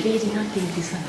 Reading activity sana.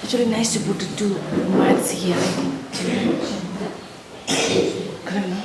Actually nice to put it to maths here. Karena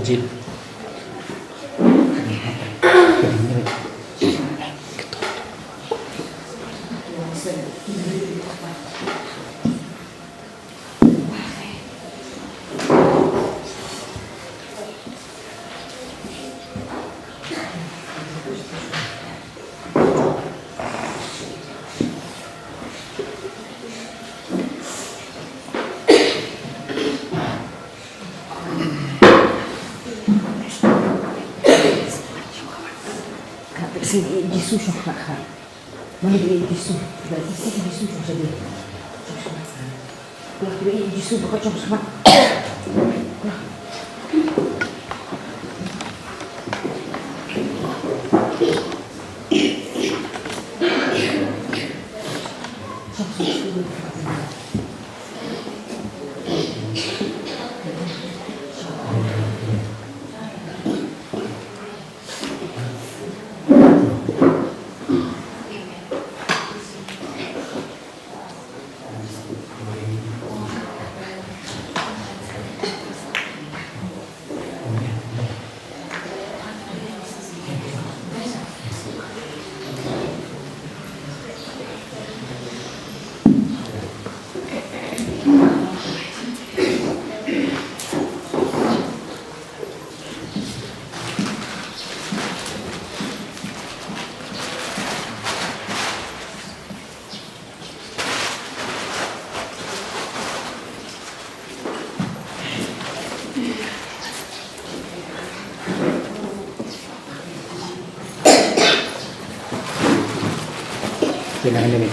Jin. Sini Jisoo shock nak ha. Mana dia Jisoo? Dah isi Jisoo shock saja. Kalau dia Jisoo bukan cuma semua. Pinangan ini.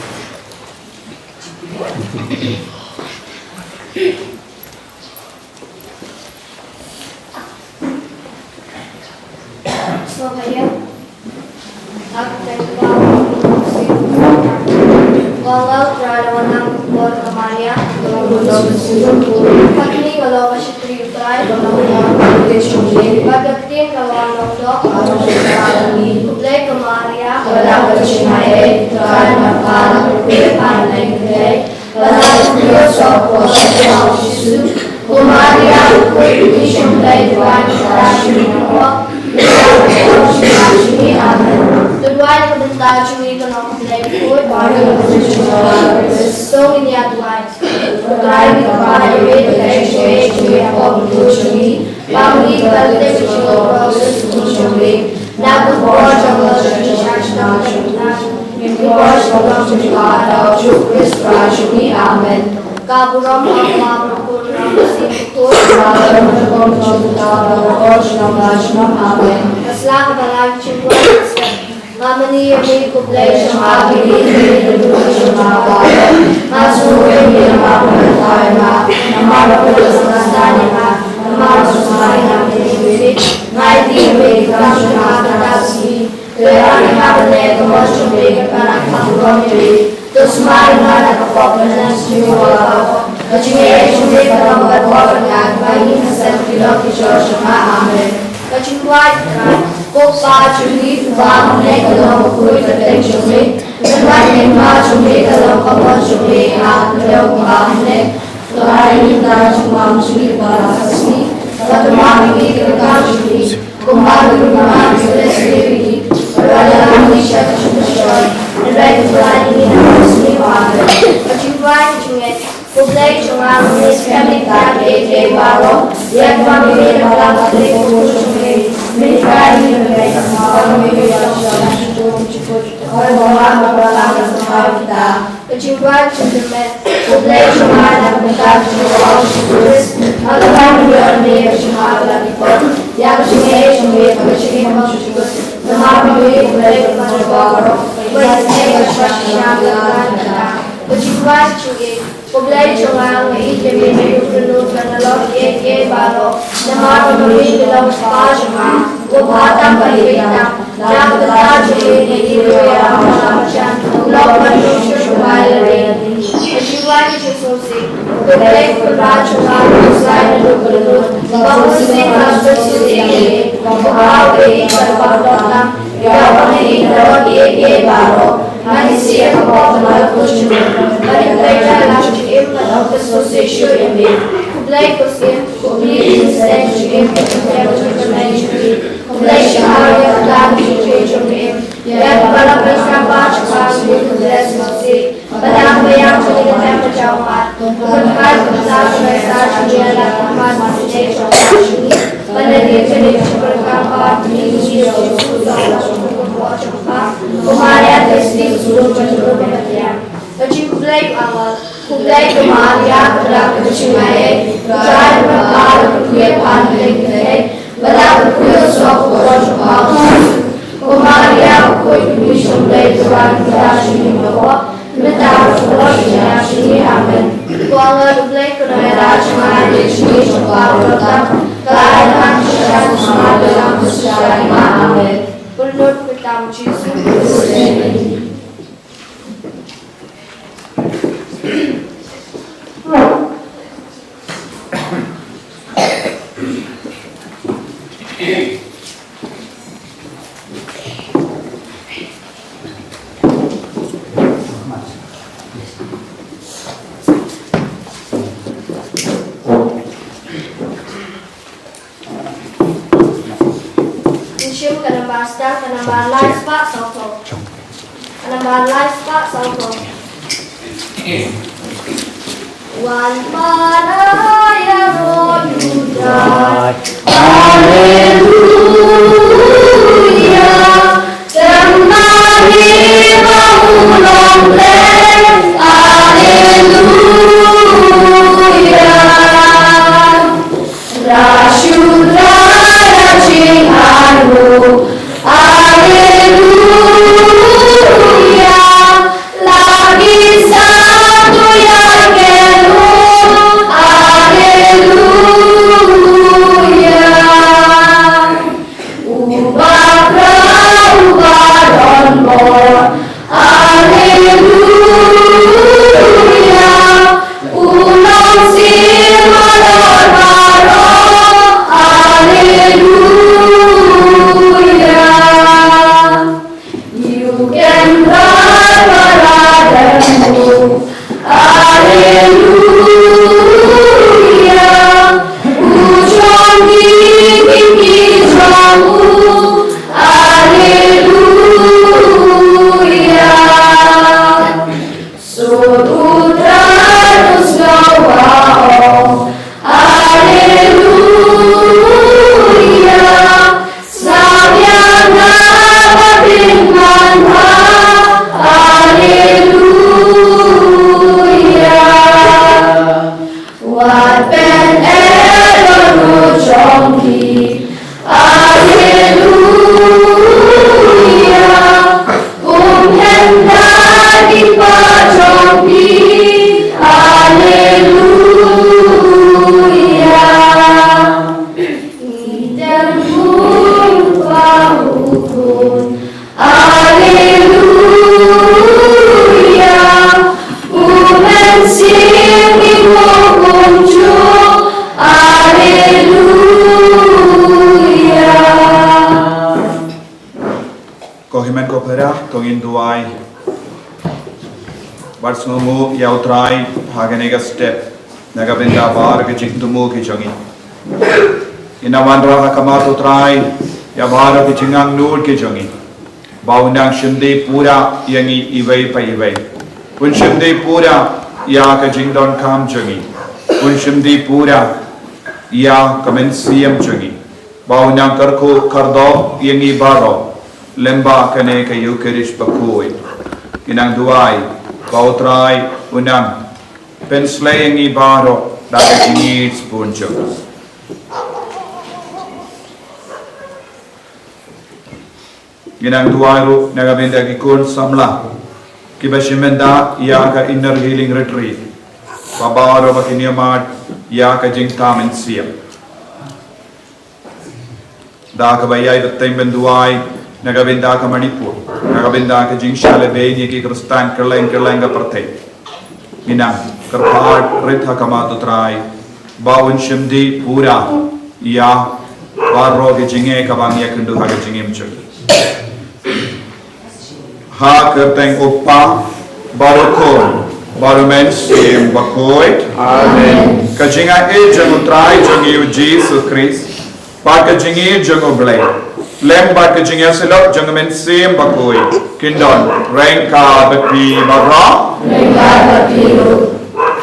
Kalau peradaban buat kemana? Pagkini kalau masih terlibat, pagdating kalau anak dok, kulay kemana? Kalau bercinai, kalau makan, pandai kulay, kalau biosop, kalau Yesus, kemana? Kulay siyempre tuan karasyon Amen. Tuan kebentar cumi kalau kulay pun, so ini Tuhan. Tuhan kepada kita cumi apa cumi, kami kerja cumi proses cumi. Nak buat jangan terjadi jangan buat jangan terjadi Kristus cumi. Amen. Kaburam Allah berkurang singkut. Amen. Keselang balang cuma. Mamani yami kublay siya mabili Masuhin niya mapagkakay ma Namarapos na sani ma Namarapos na pinibili Ngayon di kang siya makakasi Kaya ang hapanet mo siya may parang kakulong niya Terus mari na nakapopla na siya ako Kacingay siya may parang bagwakan na Bayin na sa kilok ni Siya Amen. Kacingway ka Kopa cumi tuang ne kalau kui terteng cumi, terbaik ma cumi kalau kamu cumi ah kalau kamu ne, tuai kita cuma cumi barasmi, kalau mami kita cumi, kumar rumah kita sendiri, berada di syak cumi, terbaik tuai ini harusnya ada, kacimbai cumi, kublai cuma menis kami tak ke baro, yang kami dalam hati cumi. Menikari mereka kami berjalan cukup oleh orang berlalang bersama kita. Kecimbuan cenderung kublai cuma dan mereka juga Kristus. Agar kami bersama lagi pun yang sini bersama Kristus. Tetapi kublai kepada baru bersama bersama kita. Kecimbuan juga kublai cuma menjadi penuh penelok ke baru. Nama kami dalam sekolah वो भाता परिवेता नाम कथा जुड़े निधि रोया महामचान लोक मनुष्य शुभाल रे शिवाय जिसोसे कुबले कुराज का साय लोकलो बहुत से राष्ट्र से भाव के परवाना यावने इधर ये बारो मनुष्य को बहुत कुछ परिवेता राष्ट्र के मतलब सोसे शुरू कुबले को से कुबले से जुड़े Kublai syahaya dan cuci-cuci yang kepala bersama cepat berkudas masih pada apa yang sudah berjawab berkat besar besar dia dapat masih cuci pada dia jadi berkabar ini sudah cukup cepat kemarin testing sudah cukup berhentian Kecil kublai awal kublai kemarin adalah kecimai jangan berkali kublai pandai Berapa kuil sok orang Kumaria kuil mission day Tuhan kita sini bawa Mentar kuil sini amin Kuala dublai kunaya cuma di sini coba berkata Keadaan syariat sama dalam syariat amin Menurut kita Yesus Penambahan live Pak Salto. Penambahan live Pak Salto. Wan Paraya Rojudan. Haleluya. Kembali mengulang Haleluya. Rasyuda rajin haru. Haleluya, Barsumu yautrai haganega step nagabenda bar ke jingtumu ki jongi inawandra hakamato trai ya bar ke jingang nur ki jongi baundang shimde pura yangi iwai pa iwai un shimde pura ya ka jingdon kam jongi un shimde pura ya kamen siem jongi baundang karko kardo yangi baro lemba kane ka yukerish bakoi inang duai Bautrai unang penslaying ibaro dapat ingit punjo. Ginang duaru nagabenda kikun samla kibashimenda ya ka inner healing retreat. Babaro bakiniamad ya ka jingtam siam. Da ka bayay dating benduay nagabenda ka Manipur, nagabenda ka jingshale beni ki kristan kerleng ka partay. Ginang karpad ritha kamato trai bawun shimdi pura ya barro ke jinge ka bangya kundu ha ke jingem chul. Ha kerteng uppa barokon barumen sim bakoit. Amen. Ka jinga e jangu trai jangu Jesus Christ. Pa ka jinge jangu blay. Lembat ke jingya selok jangan men sim bakoi kindon rengka bepi barra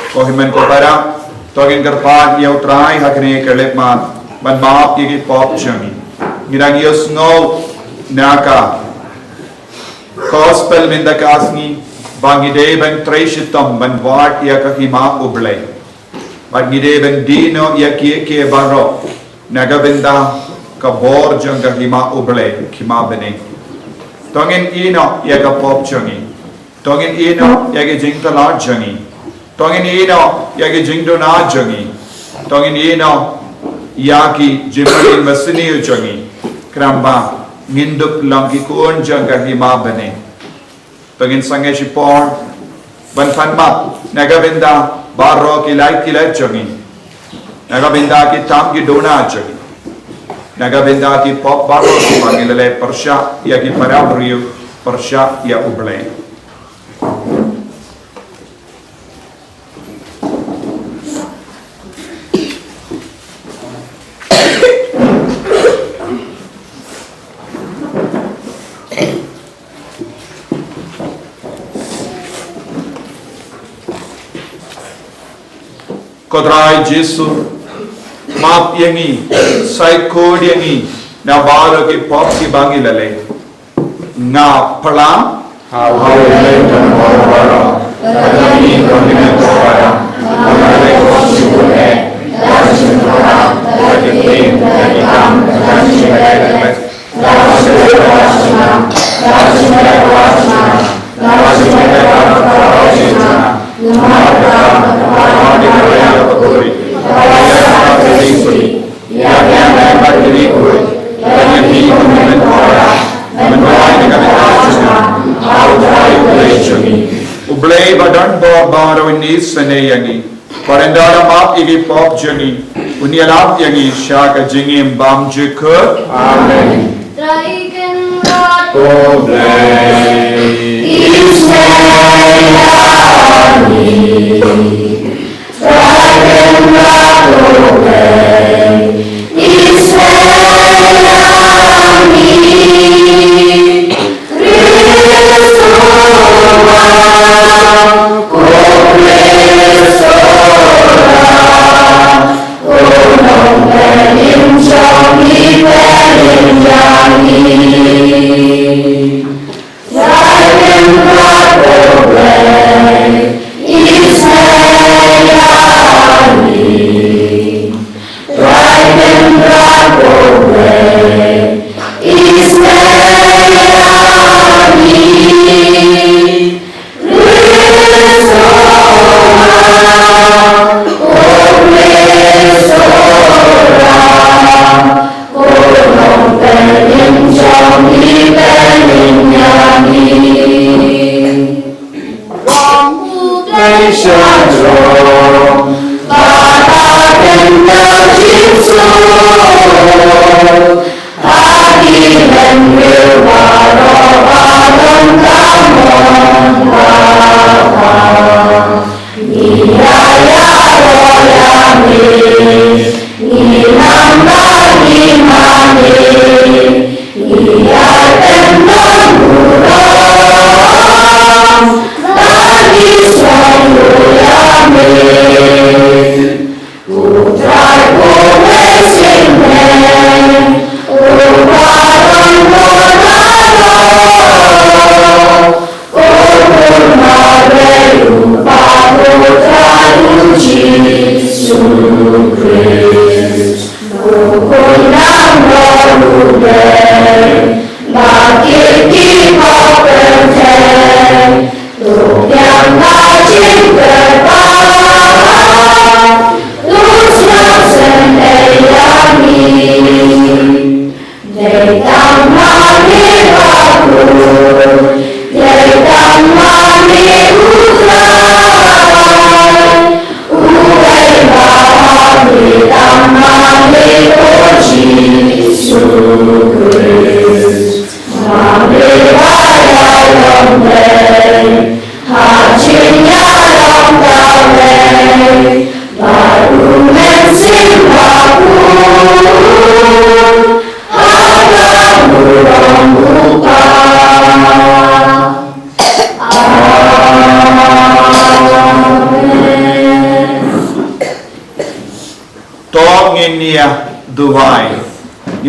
kohimen ko para togin garpan yau trai hakne kelep mat ban maap ki pop jangi ngirang yos no naka gospel minda kasni bangide bang treshitom ban wat ya ka hima ublay bangide bang dino ya ke barro naga benda kabor jangga hima uble kima bene tongin ino yaga pop jangi tongin ino yaga jingtala jangi tongin ino yaga jingdona jangi tongin ino yaki jimalin masini jangi kramba nginduk langki kun jangga hima bene tongin sange sipor ban fanmap naga benda barro kilai jangi naga benda ki tam ki dona jangi nagabenda ki pop baro pangilale persya ya ki parabriu persya ya uble kodrai Jesu maaf yangi psycho yangi na baro ki pop ki bangi lale nga pala how le tan baro tani kondimen para amale kosibune dashinora tadikin tadikam dashinere yang yangi sene yangi parendara map igi pop jangi unialap yangi shaka jingim bam jikut. Amen. Traiken Rod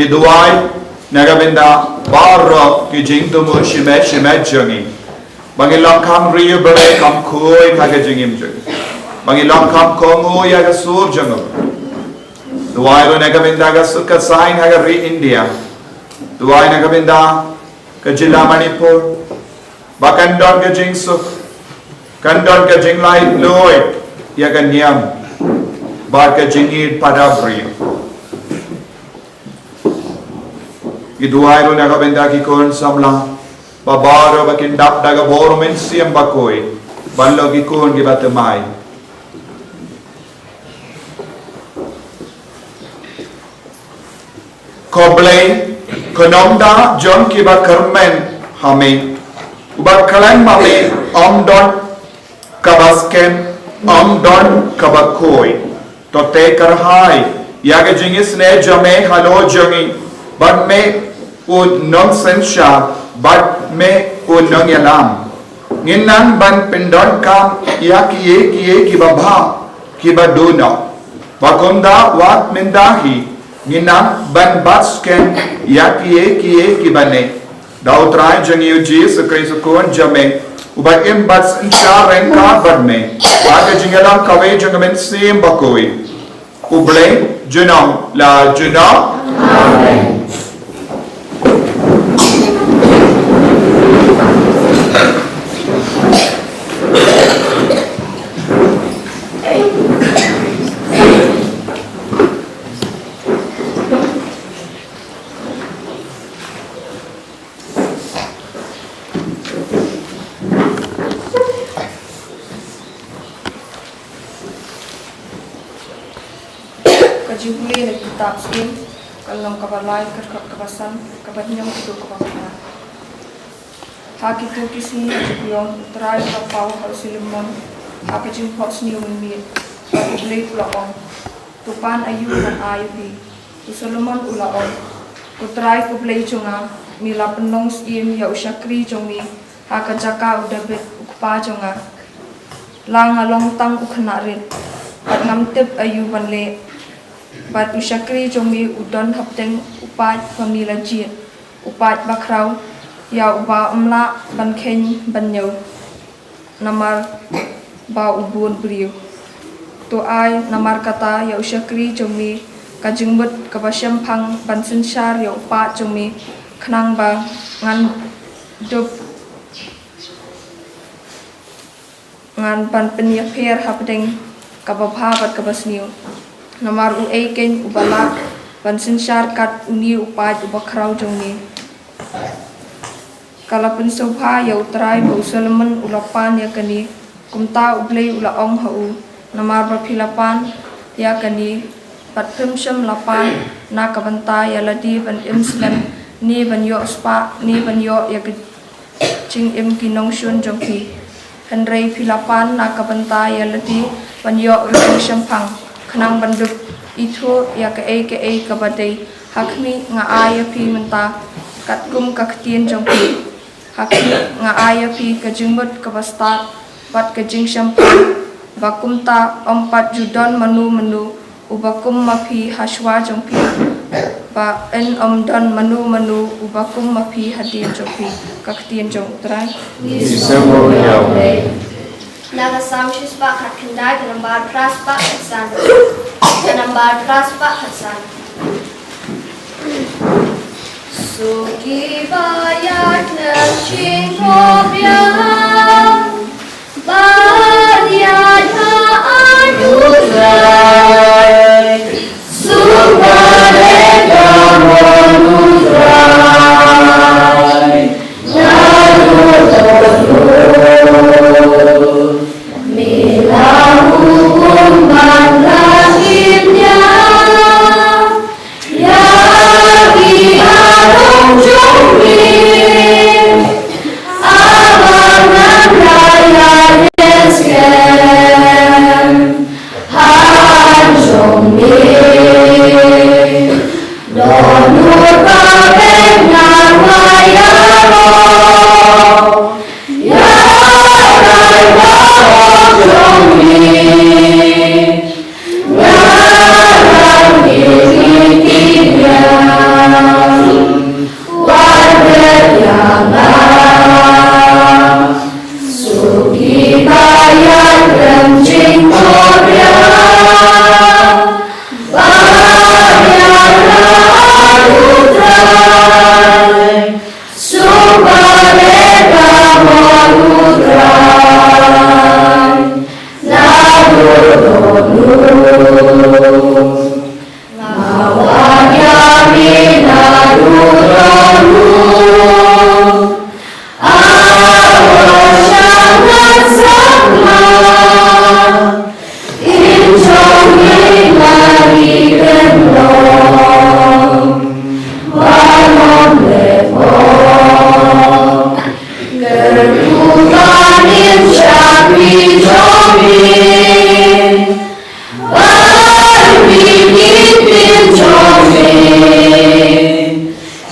Duai nagabinda barro ki jingtumu shime jangi bangilong kam riyu bere kam koi kaga jingim jangi bangilong kam kongu yaga sur jangu duai ro nagabinda ga suka sain haga ri India duai nagabinda ka jilla Manipur bakandon ka jingsuk kandon ka jinglai loy yaga niam bar ka jingid padabri Iduairo nagabenda ki kon samla babaro bakindap daga boro mensiam bakoi ballo ki kon ki batemai koblei konomda jon ki ba karmen hame uba kalan mame amdon kabasken amdon kabakoi tote karhai yaga jingis ne jame halo jangi but me un nonsensya but me un nongyalam nginan ban pendon kam kiye ki babha ki baduno bakonda wat mendahi nginan ban batsken kiye ki bane dautrai jangi Jesus Christ kon jame uba im bats insurance ka badme aga jingalam kawe jangamen sim bakoi uble junam la junam amen. jibuli na kitab skin kalong kabalay kerkap kabasan kabanyang itu kabakana hakitu kisni jibion try kapau harsilimon hakijin pots ni umit blade ulaong tupan ayu dan ayubi Solomon ulaong kutry ko blade jonga mila penong sim ya usyakri jongi hakajaka udabet ukpa jonga lang along tang uknarit pat ngamtip ayu banle pat usyakri jongi udon hapteng upat pamila jit upat bakraw ya uba umla bankhen banyo namar ba ubun brio to ai namar kata ya usyakri jongi kajingbut kabasyam phang bansin shar ya upat jongi khnang ba ngan dub ngan pan penyeper hapdeng kababha bat kabasniu namar u ken ubala bansin shar kat uni upat ubakrau jongi kalapun sobha ya utrai ba Solomon ulapan ya kani kumta ublei ulaong hau namar berpilapan ya kani patpim syam lapan na kabanta ya ladi ban imslam ni ban yo spa ni ban yo ya ching im kinong shun jongki Henry pilapan na kabanta ya ladi ban yo ring syampang khnang banduk itu ya ke kabadai hakmi nga aya pi menta katkum kaktien jongki hakmi nga aya pi kajingbut kabastat pat kajing syampang bakumta ompat judon menu ubakum mapi haswa jongpi ba en omdon menu ubakum mapi hadin jongpi kaktien jong trai Naga samshis pak hakindai nambar pras pak Hasan nambar pras pak Hasan Suki bayat nashing robya Badiat ha'anudrai Sukarega monudrai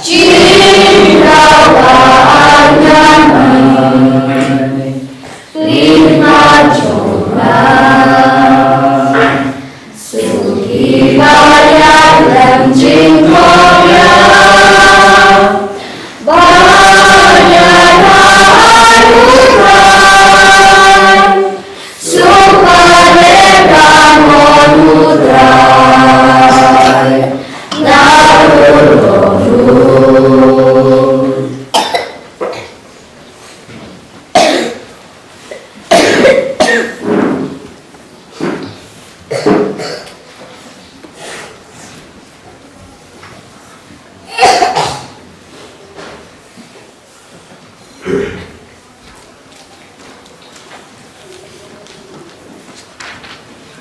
Cinta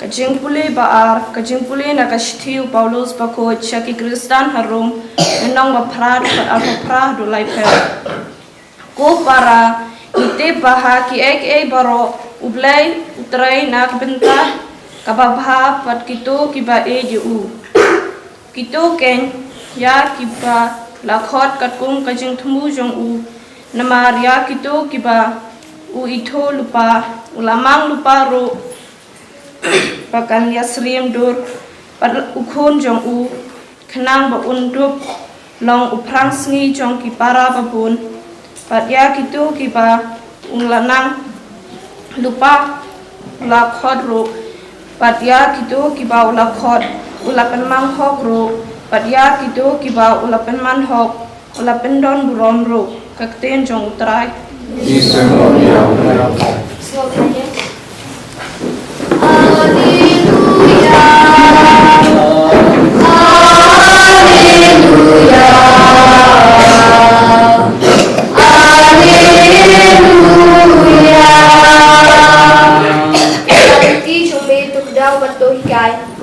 kajing puli baar kajing puli na kashitiu Paulus bako chaki Kristan harum enong baprat alpapra do laipel ko para ite baha ki ek baro ublay utray nak benta kababha pat kito kiba ju kito ken ya kiba lakhot katkung kajing thumu jong u namar ya kito kiba u ito lupa ulamang lupa ro pakan yasrim dur pat ukhon jong u khnang ba undup long uprang sngi jong ki para babun pat ya kito kiba unglanang lupa lakhot ro pat ya kito kiba lakhot ulapan mang hok ro pat ya kito kiba ulapan man hok ulapan don burom ro kakten jong utrai Slogannya.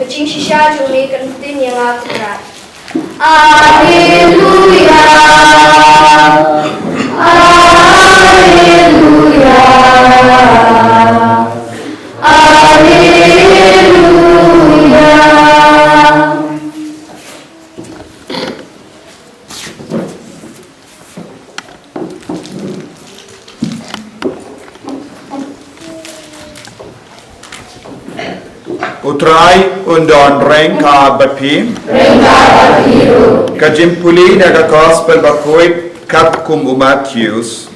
Kucing sisa jumi kentin yang aku berat. Haleluya, haleluya, haleluya. Utrai undon rengka bapim kajimpuli naga gospel bakoit kat kum Matthews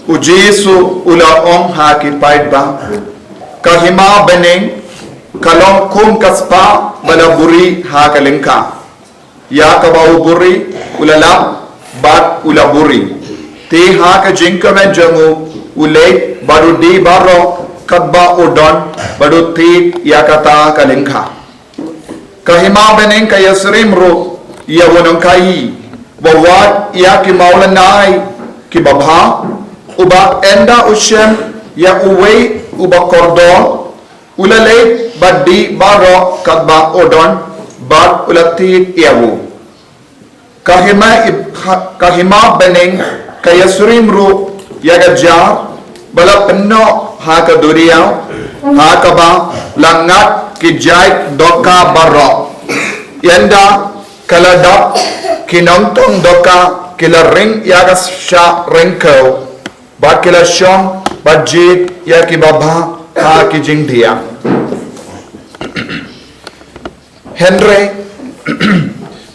Ujesu ula ong haki paidba kahima beneng kalong kum kaspa balaburi hakalengka ya kabau buri ulalap bat ulaburi te haka jingka menjamu ule baru di baro kadba udon baru te ya kata kalengka kahima beneng kaya serimro ya wonong kai bawat ya ki maulanai ki babha uba enda ushem ya uwe uba kordon ulale baddi baro kadba odon bad ulati yawu kahima beneng kaya surimru ya gajar bala penno haka duriya haka ba langat kijai doka baro yenda kaladap kinongtong doka kila ring yaga sha ringko Bat kila syong, bat jid, ya ki babha, ha ki jing dia. Henry,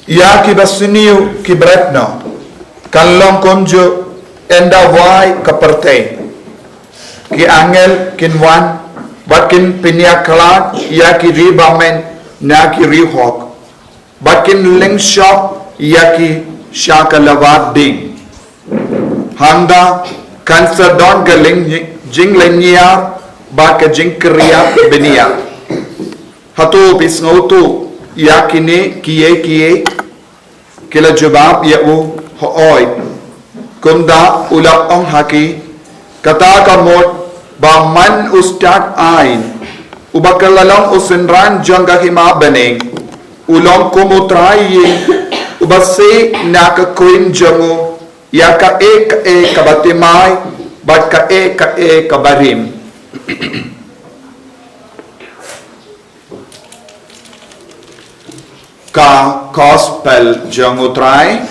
ya ki basiniu ki bretno, kalong konjo, enda wai kaperte. Ki angel kinwan, bat kin piniaklat, ya ki ribamen, na ki rihok. Bat kin lingshok, ya ki shakalawat ding. Handa, Kanser don galing jing lenya ba ka jing kriya benia hatu bis ngautu yakini kiye kila jawab ya u hooi kunda ulak ong haki kata kamot ba man ustad ain ubakalalong usinran jangga hima beneng ulong kumutrai ubase nakakuin jangu ya ka e kabatimay bat ka e kabarim ka gospel jangutray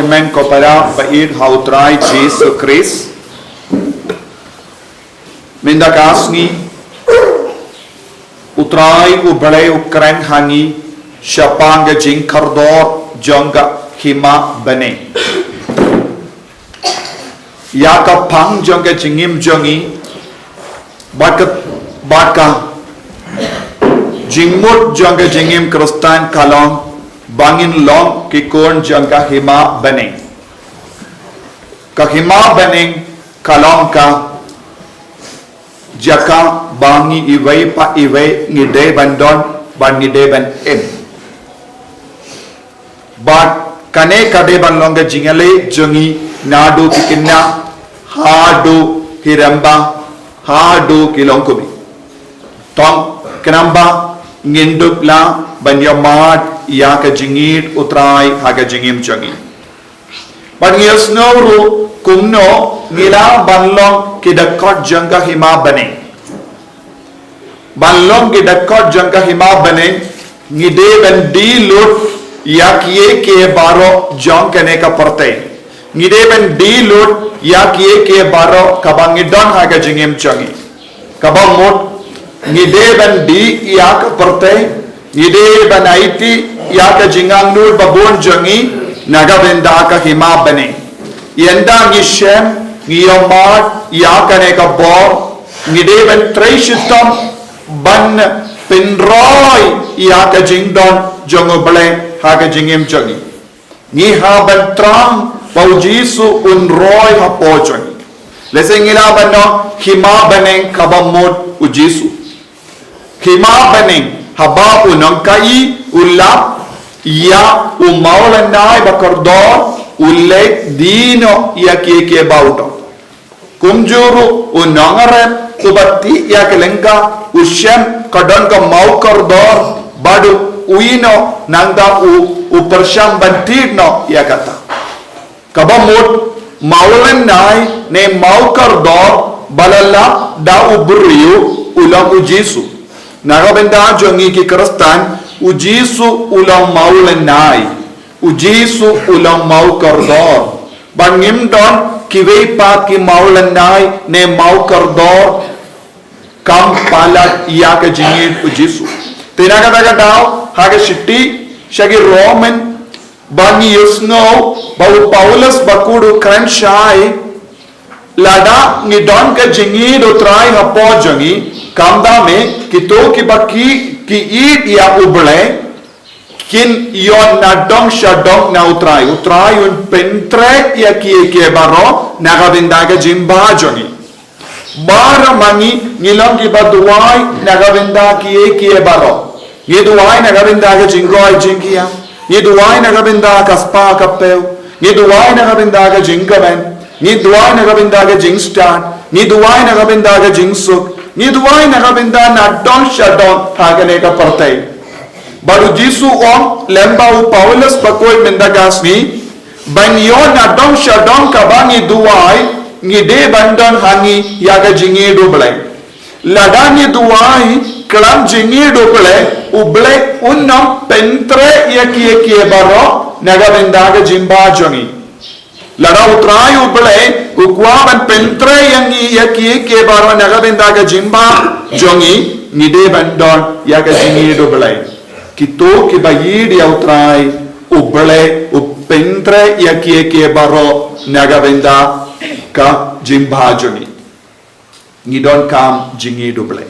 men kopara baid hautrai Jesus Christ. Minda kasni utrai ubale ukren hangi syapanga jing kardor jongga hima bane. Yaka pang jongga jingim jongi baka jingmut jongga jingim Kristen kalong bangin long kikon jongga hima bane. Ka hima bane kalong ka jaka bangi iway pa iway ngide bandon ban ngide ban em. But kane kade ban longa jingale jongi nadu kikinna hadu hiramba hadu kilongkubi. Tong kenamba nginduk la banyamat ya ka jingit utrai haga jingim jongi. But ngils nuru kumno ngila banlong kidakot jangka hima bane. Banlong kidakot jangka hima bane ngide ben di lut yak ye ke baro jong kene ka porte. Ngide ben di lut yak ye ke baro kabangidon haga jingim changi. Kabamut ngide ben di yak porte ngide ben aiti yak jingang nur babon jangi naga benda ka hima bane. Yenda ngishem ngiyomat yakane ka bor ngide ben treishitam ban pinroy yaka jingdon jongoble haga jingim changi. Ngi ha ban trang pau Jisu unroy ha pojoni. Lese ngila banno hima baneng kabamut u Jisu. Hima baneng haba unang kai ulap ya umaulanai bakordor ulle dino ya ke bauto kumjuru unangare ubati ya kelenka ushem kadon ka mau kordor badu uino nangda upersham bantirno ya kata kabamut maulen nai ne mau kordor balala da uburiu ulam ujisu nagabenda jongi ki Kristen ujisu ulam maulen nai ujisu ulang mau kordor bangim don kiwei pa ki maulan nai ne mau kordor kam palat iya ka jingit ujisu tinaga daga daw haga shiti shagi roman bangi yusno bau Paulus bakudu kran shai lada ni don ka jingit utrai hapo jangi kamda me kito ki baki ki id ya uble kin yon na dong shadong na utrai un pentre ya ki baro naga bindaga jimba jongi bara mangi ngilang ki baduai naga binda ki baro ngiduai naga bindaga jingoi jingia ngiduai naga binda kaspa kapeu ngiduai naga bindaga jingaben ngiduai naga bindaga jingstan ngiduai naga bindaga jingsuk ngiduai naga binda na dong shadong hagane ka partai baru Jisu om lembau Paulus bakoi mendagasni banyo na dong shadong kabangi duai ngide bandon hangi yaga jingi doble ladani duai kelam jingi doble uble unnam pentre yaki baro naga bendaga jimba jongi lada utrai uble ukwaban pentre yangi yaki baro naga bendaga jimba jongi ngide bandon yaga jingi doble kito kibayid ya utrai ubele upentre ya kie baro naga benda ka jimbajoni ngidon kam jingi doble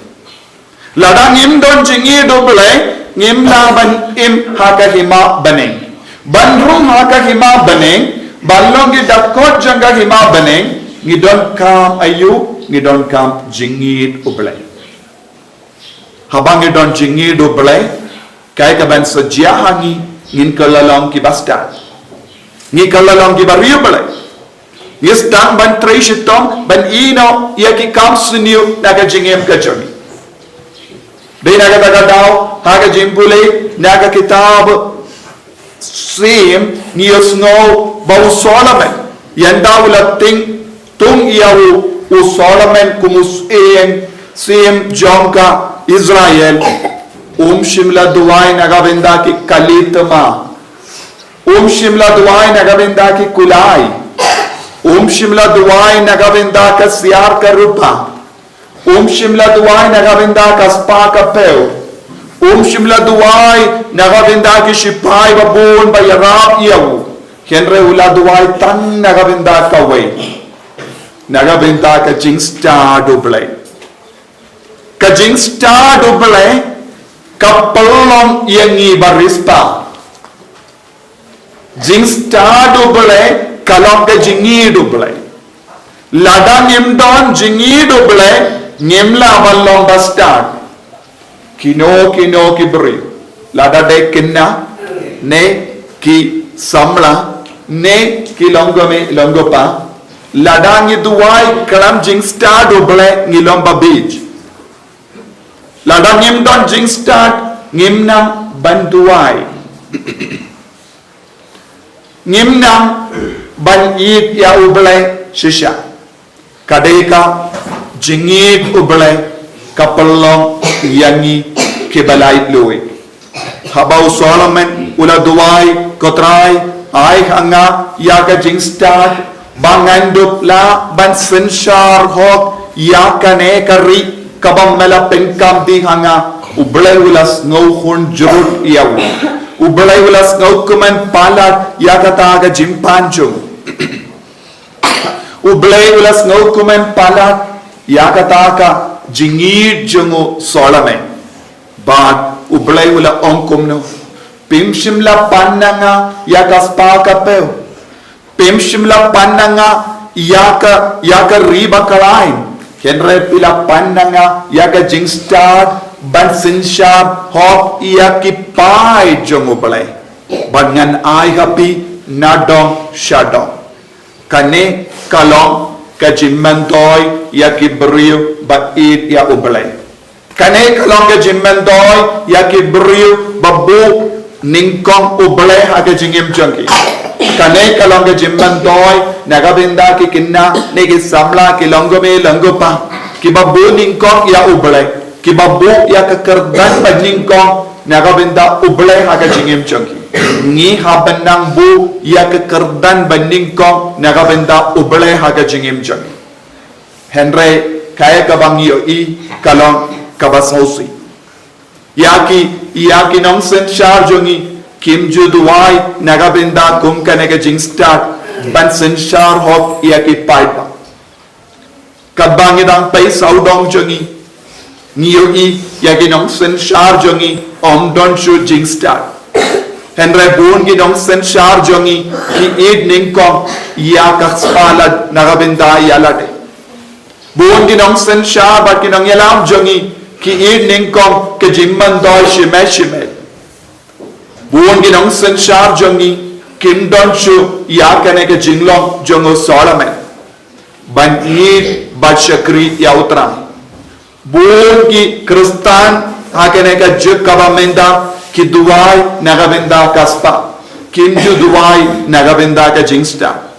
lada ngim don jingi doble ngim laban im haka hima baneng bandrum haka hima baneng ballong gi dakot janga hima baneng ngidon kam ayu ngidon kam jingi doble habang ngidon jingi doble kaya ka ban sejia hangi ngin kalalong ki basta ngi kalalong ki bariu bale yes tang ban treishitom ban ino ya ki kam suniu naga jingem ka jomi be naga daga daw haga jimbule naga kitab sim nios no bau Solomon yanda ulating tung iau u Solomon kumus sim jongka Israel shimla duwai naga benda ki kalitma Shimla duai nagabinda ki kulai. Shimla duai nagabinda ka siar ka rupa. Shimla duai nagabinda ka spa ka peu. Shimla duai nagabinda ki shipai babun bayarap yaw. Henry ula duai tan nagabinda ka way. Nagabinda ka jingsta duble. Ka jingsta duble ka pelong yangi barispa. Jingsta duble kalong ka jingi duble. Lada ngimdon jingi duble ngimla balong bastard. Kino ki beri. Lada de kinna ne ki samla ne ki longopa. Lada ngiduai kalam jingsta duble ngilomba beach. Lada ngimdon jingsta ngimna banduai. Ngimnam ban it ya uble shisha kadeka jingit uble kapallong yangi kibalait lui habau Solomon ula duai kotrai ai hanga ya ka jingstart bangandup la ban senshar hok ya ka ne kari kabam mela penkam di hanga uble ulas ngauhun jurut yaw Ubalay ulas ngaukuman palat yakataga jimpanjung. Ubalay ulas ngaukuman palat yakataga jingid jungu solame. Bad ubalay ula ongkumno. Pimshimla pananga yakaspaka peu. Pimshimla pananga yaka riba kalain. Henry pila pananga yaka jingstart. Ban sinshab hop iakipai jongubale bangan ai happy nadong shadong kane kalong kajimmantoy yakibriu ba it ya ubale kane kalong kajimmantoy yakibriu babu ningkong ubale haga jingim jangki kane kalong kajimmantoy nagabinda ki kinna negi samla ki longome longopa ki babu ningkong ya ubale ki babu ya kekerdan baningkong nagabinda uble haga jingim changki ngi habenang bu ya kekerdan baningkong nagabinda uble haga jingim changki Henry kaya kabang yo I kalong kabasausi yaki nong sen shar jongi kim ju duai nagabinda kum kanega jingstart ban sen shar hop yaki paipa kabangidang pai saudong jongi Niyo I yaginong sen shar jongi don shu jingstart Henry bun ginong sen shar jongi ki id ningkong ya kakspalad nagabinda yalade bun ginong sen shar bat ginong yalam jongi ki id ningkong ke jimman doi shime bun ginong sen shar jongi kim don shu ya kane ke jinglong jongo Solomon ban id bat shakri ya utram Bun ki Kristan hakene ka juk kabamenda ki duai nagabenda kaspa kinju duai nagabenda ka jingsta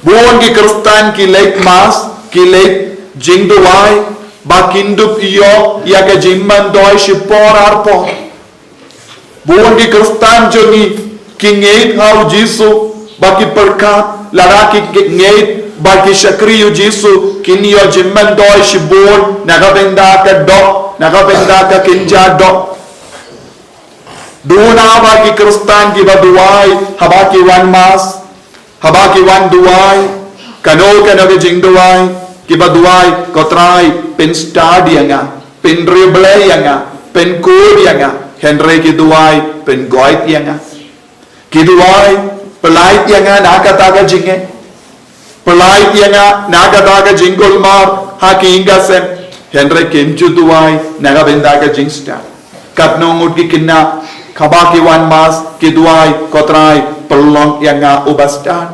Bun ki Kristan ki lake mas ki lake jing duai ba kindup iyo ya ka jimman doi shipor arpo Bun ki Kristan jongi ki ngeit hau jisu ba ki perkat laraki ki ngeit Bagi syakriyu jisu kini yo jimman doi shibul nagabenda ka dok nagabenda ka kinja dok duna bagi Kristan ki baduai habaki wan mas habaki wan duai kano ke jing duai ki baduai kotrai pen stadi nga pen dribble nga pen kod nga Henry ki duai pen goit nga ki duai pelait nga nakataga jinge Pelait yang nagadaga jingol mar haki ingasem Henry kenju duai nagabendaga jingsta katnong ki kinna kabaki wan mas ki duai kotrai pelong yang ubastan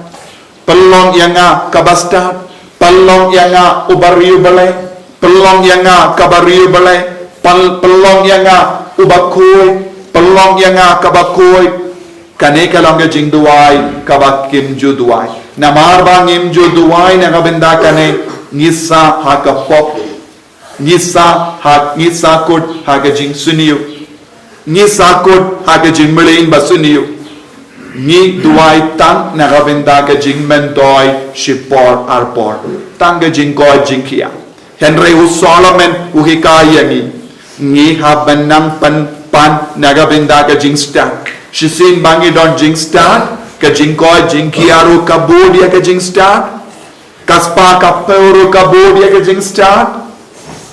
pelong yang kabastan pelong yang ubariu bale pelong yang kabariu bale pelong yang ubakoi pelong yang kabakoi kane kalong jing duai kabakim ju duai namar bangim ju duai nagabenda kane ngisa hakapop ngisa kut hagajing suniu ngisa kut hagajing melein basuniu Ngi duai tang nagabenda ka jing mentoi shipor arpor. Tang ka jing koi jing kia. Henry u Solomon u hikaya ngi haben nang pan nagabenda ka jing stat. Shisin bangi don jing stat. Ka jing koi jing kia ru kabudia ka jing stat. Kaspa kapeuru kabudia ka jing stat.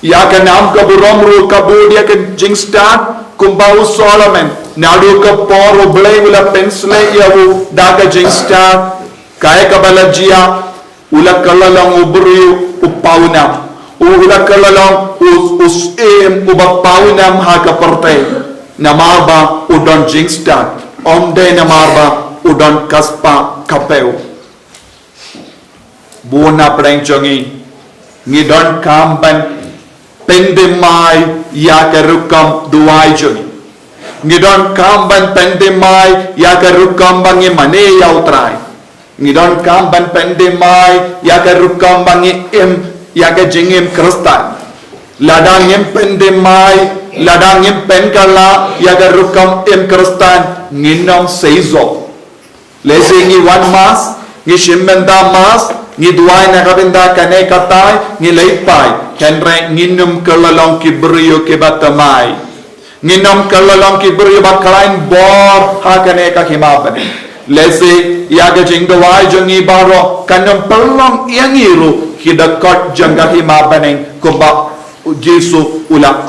Ya ka nam ka burom ru kabudia ka jing stat. Kumbau Solomon nadu ka poro blay ula pensle yawu daga jing star kaya ka balajia ula kalalong ubriu upaunam ula kalalong us ubapaunam ha ka parte namarba udon jing star onde namarba udon kaspa kapeu buona prengjongi ngidon kamban pendemai ya kerukam duai jongi ngidon kamban pendemai ya kerukam bangi mane yautrai ngidon kamban pendemai ya kerukam bangi ya ke jingim kristan ladangim pendemai ladangim penkala ya kerukam kristan nginom seizo lesingi one mas ngi shimbenda mas ngi duai nakabenda kane katai ngi leipai kenre nginum kelalong kibriyo kebatamai nginum kelalong kibriyo bakalain bor hakane kakimabane lese yaga jingdawai jongi baro kanum pelong yangiru hidakot jangga himabane kumba Jesu ula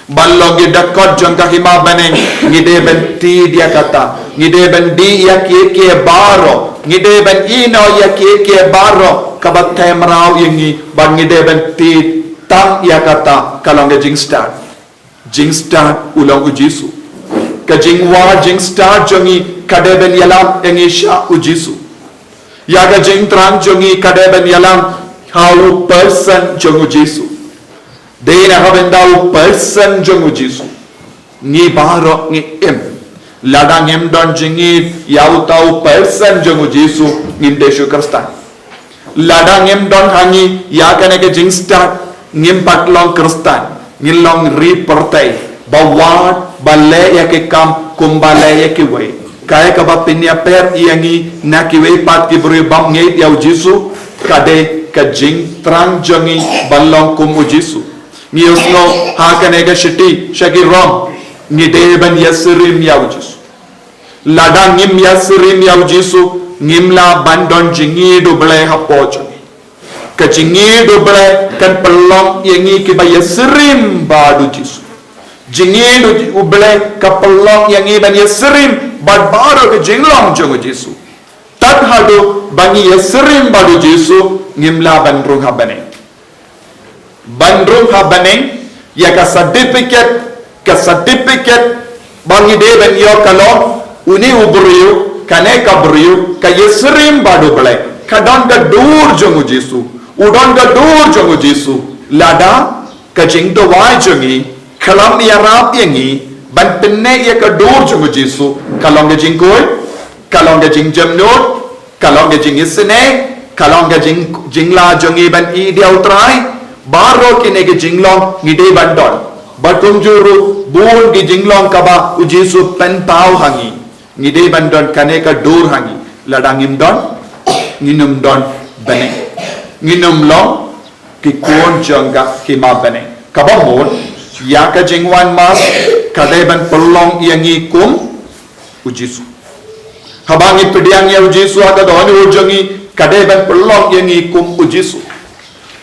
ballo gidakot jangga himabane ngideben ti dia kata ngideben di yakike baro ngideben ino yakike baro kabat temrau yangi bang ngideben ti tang yakata kalong ke jing start ulang ujisu ka jingwa jing start jongi kadeben yalam yangi sha ujisu yaga jing trang jongi kadeben yalam how person jong ujisu dena habendau person jong ujisu ngi baro ngi ladang don jingi yautau person jong ujisu ngim deshu kristan ladang don hangi yakane ke jing start ngim patlong kristan ngilong ri pertai bawat bale yake kam kumbale yake we kaya ka bapinya per yangi nakiwe pat ki bru bam ngeit yau jisu kade ka jing trang jongi ballong kum ujisu ngiyusno hakane ka shiti shaki rom ngideben yasrim yau jisu ladang ngim yasrim yau jisu ngimla bandon jingi duble hapojo ka jingi duble kan pelong yangi ki ba yasrim badu jisu jingi duble ka pelong yangi ban yasrim bad baro ka jinglong jongo jisu tat hadu bangi yasrim badu jisu ngimla bandrung habane ya ka certificate bangi deben yo kalong uni uburiu kane kabriu ka yesrim badu bale kadon ka dur jongu Jesu udon ka dur jongu Jesu lada ka jing do wai jongi kalam ya rap yangi ban penne ya ka dur jongu Jesu kalong ka jing koi kalong ka jing jamnot kalong ka jing isne kalong ka jing la jongi ban I dia utrai baro kine ka jinglong ngide bandon batung juru bun ki jinglong kaba u Jesu pen tau hangi ngide bandon kane ka dur hangi ladangim don nginum don bane nginum long ki kon jangga hima bane kabamon ya ka jingwan mas kade ban pelong yangi kum u Jesu habangi pediang ya u Jesu aga don u jangi kade ban pelong yangi kum u Jesu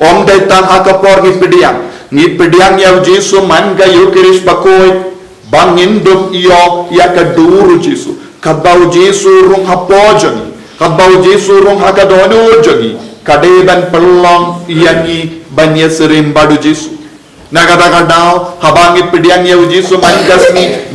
om daitan hakapor ki pediang ya u Jesu man ga yukirish bakoi bangin dum iyo ya ka dur u Jesu kabau Jesu rung hapojangi kabau Jesu rung hakadonu jangi kadeban pelong yangi banya serim badu Jesu nagada kadau habangi pediang ya Jesu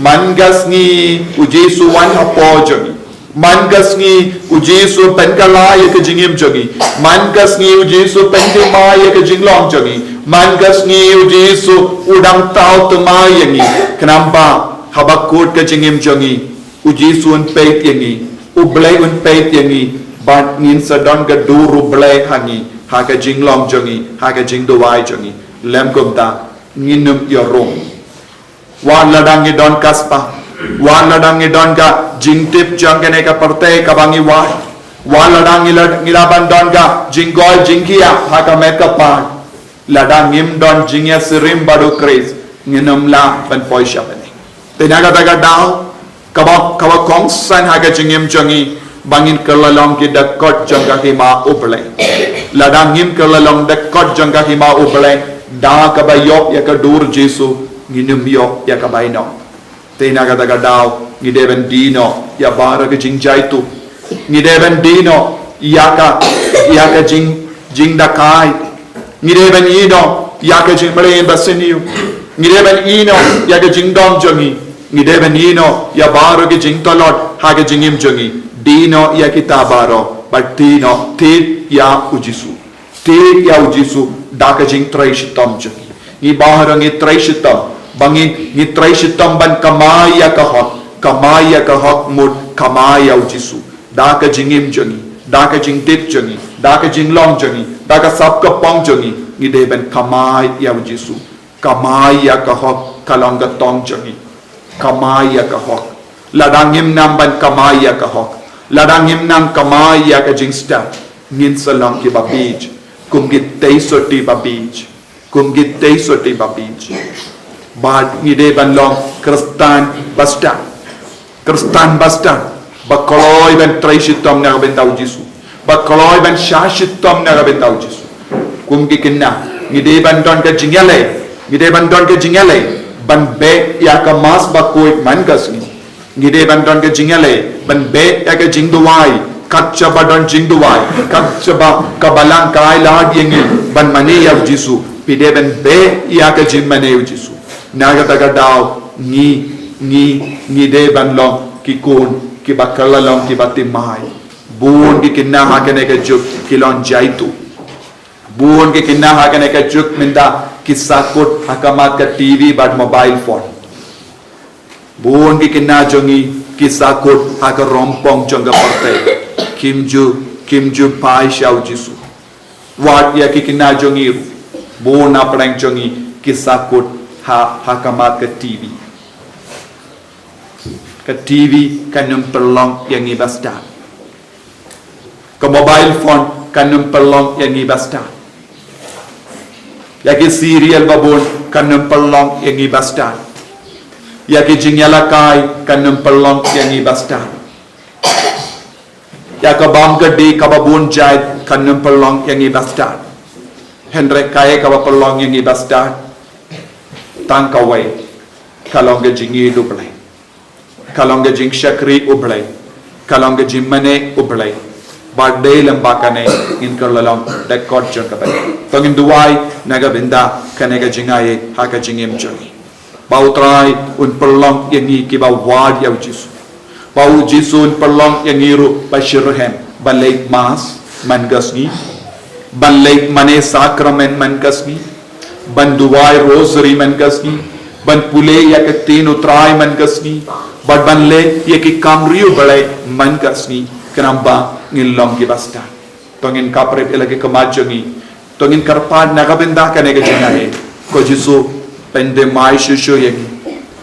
mangasni u Jesu wan hapojangi mangasni u Jesu penkala ya ke jingim jangi mangasni u Jesu pendima ya ke jinglong jangi mangasni u Jesu udang tau temayangi kenapa habakut ke jingim jangi u Jesu un peit yangi u blai un peit yangi ban nin sadon ga duru blai hangi ha ka jinglong jangi ha ka jing do wai jangi lem kumta nginum yorong wan ladang don kaspa Wan ladang idon ka jing tip jang kene ka parte ka bangi wai. Wan ladang ilaban don ka jing gol jing kia ha ka met ka pan. Ladang im don jing ya sirim badu kris nginum la ban poisha bani. Tenaga daga dao kawa kong san ha ka jing im jangi bangin kerlalong ki dakot jang ka hima uble. Ladang im kerlalong dakot jang ka hima uble. Da ka bayok ya ka dur Jesu nginum yok ya ka baino. Tenaga daga dao ngideben dino ya bara ka jing jaitu. Ngideben dino ya ka jing dakai. Ngideben ino ya ka jing mele basiniu. Ngideben ino ya ka jing dom jangi. Ngideben ino ya bara ka jing tolot ha ka jing im jangi. Dino ya kita baro but dino tit ya ujisu. Tit ya ujisu da ka jing trai shitom jangi. Ni bahar ngi trai shitom bangi ni trai shitom ban kamaya ka hok mut kamaya ujisu. Da ka jing im jangi. Da ka jing tit jangi. Da ka jing long jangi. Da ka sab ka pong jangi. Ni deben kamaya ujisu. Kamaya ka hok kalong ka tong jangi. Kamaya ka hok. Ladang im nam ban kamaya ka hok. Ladang im nam kamaya ka jing sta. Ngin salang ki babij. Kum git tei soti babij. Kum git tei soti babij. Bad ni deben long kristan basta. Kristan basta. Bakoloy ben traishitom na bentau Jesu. Bakoloy ben shashitom na bentau Jesu. Kum gikinna ni deben don ka jingale. Ni deben don ka jingale. Ban be ya ka mas bakoy man gasni. Ngide ban don ke jingale ban be ya ke jingduwai katcha ba don jingduwai katcha ba kabalang kai lag yengi ban mane ya Jesu pide ban be ya ke jing mane Jesu naga daga daw ni de ban long ki kun ki bakala long ki batimai bun ki kinna ha ke ne ke juk kilon jaitu bun ki kinna ha ke ne ke juk minda kisakut hakamat ke TV bad mobile phone buon ki kina jongi kisakut haka rompong jonga parte kimju pai shau Jesu wat ya ki kina jongi buon aprang jongi kisakut hakamat ke TV kanum perlong yang ibasta ke mobile phone kanum perlong yang ibasta ya ki serial babon kanum perlong yang ibasta ya ki jingyala kai kanum perlong yang ibasta ya ka bam gadi ka babun jai kanum perlong yang ibasta hendrek kai ka perlong yang ibasta tang kawai kalong ge jingi dublai kalong ge jing shakri ublai kalong ge jimmane ublai birthday lambakane in kerlalong dekot jong ka tongin duwai naga binda kanega jingaye haka jingim jongi bau trai un perlong yang ni ki bau wad ya Jesu bau Jesu un perlong yang iru bashirhem balik mas mangasni balik mane sakramen mangasni banduai rosary mangasni ban pule ya ke tinu trai mangasni bad banle ya ki kamriu balai mangasni kenamba ngilong ki basta tongin kapre elage kemajongi tongin karpad nagabenda kanega jingaye ko Jesu pende mai shushu yegi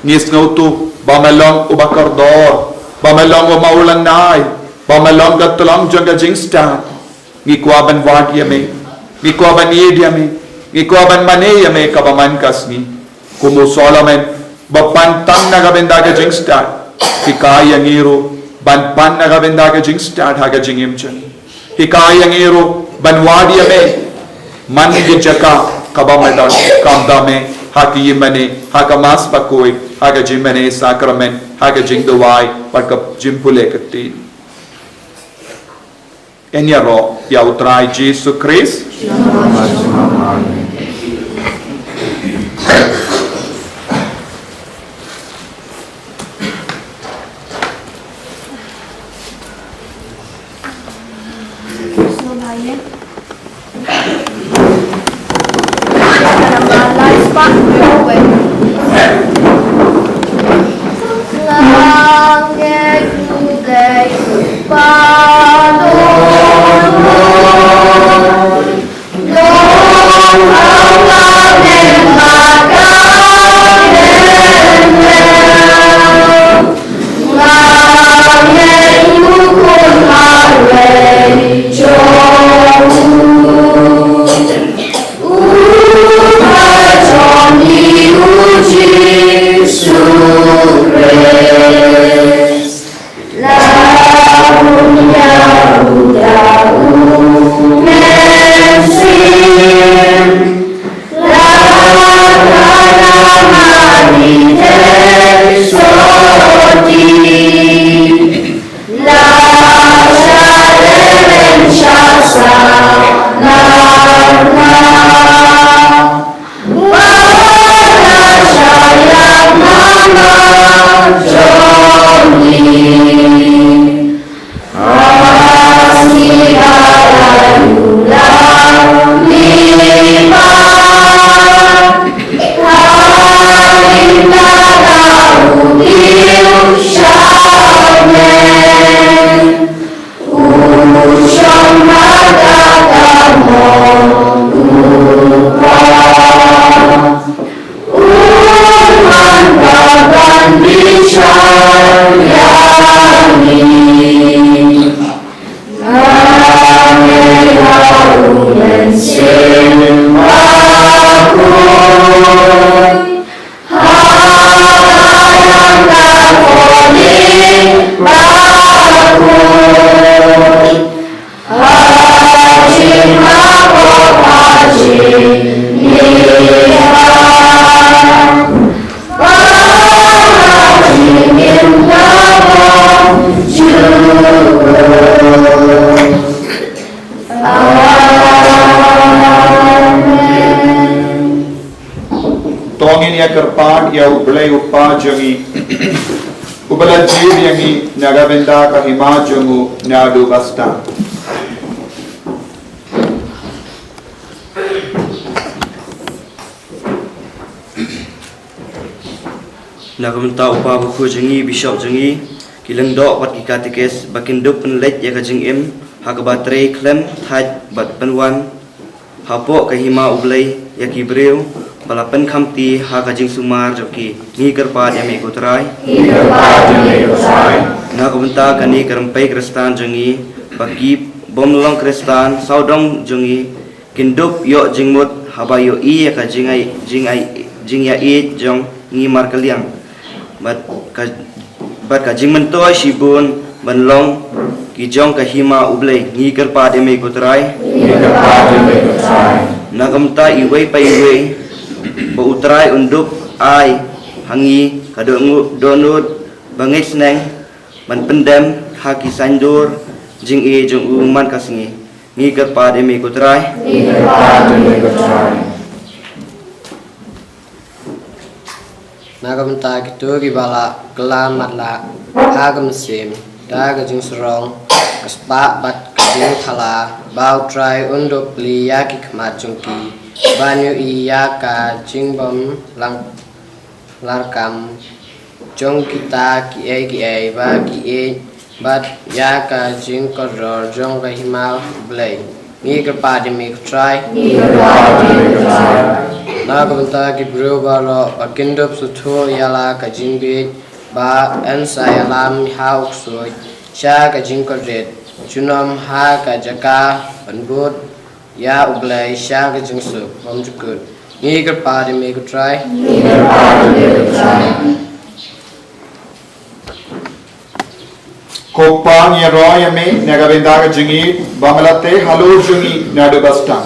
nis ngautu bamelong ubakardor bamelong umaulang nai bamelong gatulong janga jingsta ngikwaban wad yame ngikwaban yediame ngikwaban mane yame kabaman kasni kumu Solomon bapantang nagabenda ga jingsta hikaya ngiro ban nagabenda ga jingsta haga jingim chen hikaya ngiro ban wad yame man gijaka kabamadon kamdame haki yimane haka mas bakoi haka jimane sakramen haka jingdawai patka jimpule kati enyaro ya utrai Jesu Christ Lord, Tongin ya kerpat ya ublay upa jangi ubalan jiv yangi nagabenda kahima jangu nadu basta. Nagamenta upa buku jangi bishop jangi kilang dok bat kikatikes bakindup penlet ya kajing im hakabatre klem thaj bat penwan hapok kahima ublay ya kibreu balapan kamti ha kajing sumar joki ni kerpat ya mekutrai nagamenta kani kerempai kristan jangi bagi bomlong kristan saudong jangi kindup yo jingmut habayo i ya kajing jing ya i jong ni markaliang bat kajing mentoy shibun banlong kijong kahima ublay ngi kerpa de me kutrai nagamta iway pa iway ba utrai undup ai hangi kadongu donut bangit sneng man pendem haki sandur jing e jong uman kasingi ngi kerpa de me kutrai Nagamta gitu gibala kelam matla agam sim daga jing serong kaspa bat kajing thala bau try untuk liya ki kmat jungki banyu iya ka jing bom lang larkam jong kita ki ba ki bat ya ka jing koror jong ka himal blay ni kerpa demi try Nagamta gibru balo bakindup sutu yala kajing bit ba ensa yalam hauk suy sha kajing kordet junam ha kajaka banbut ya ublay sha kajing sup om jukut ni kerpa de me try Kopang ya roya me nagabenda jangi bamalate halur jangi nadu basta.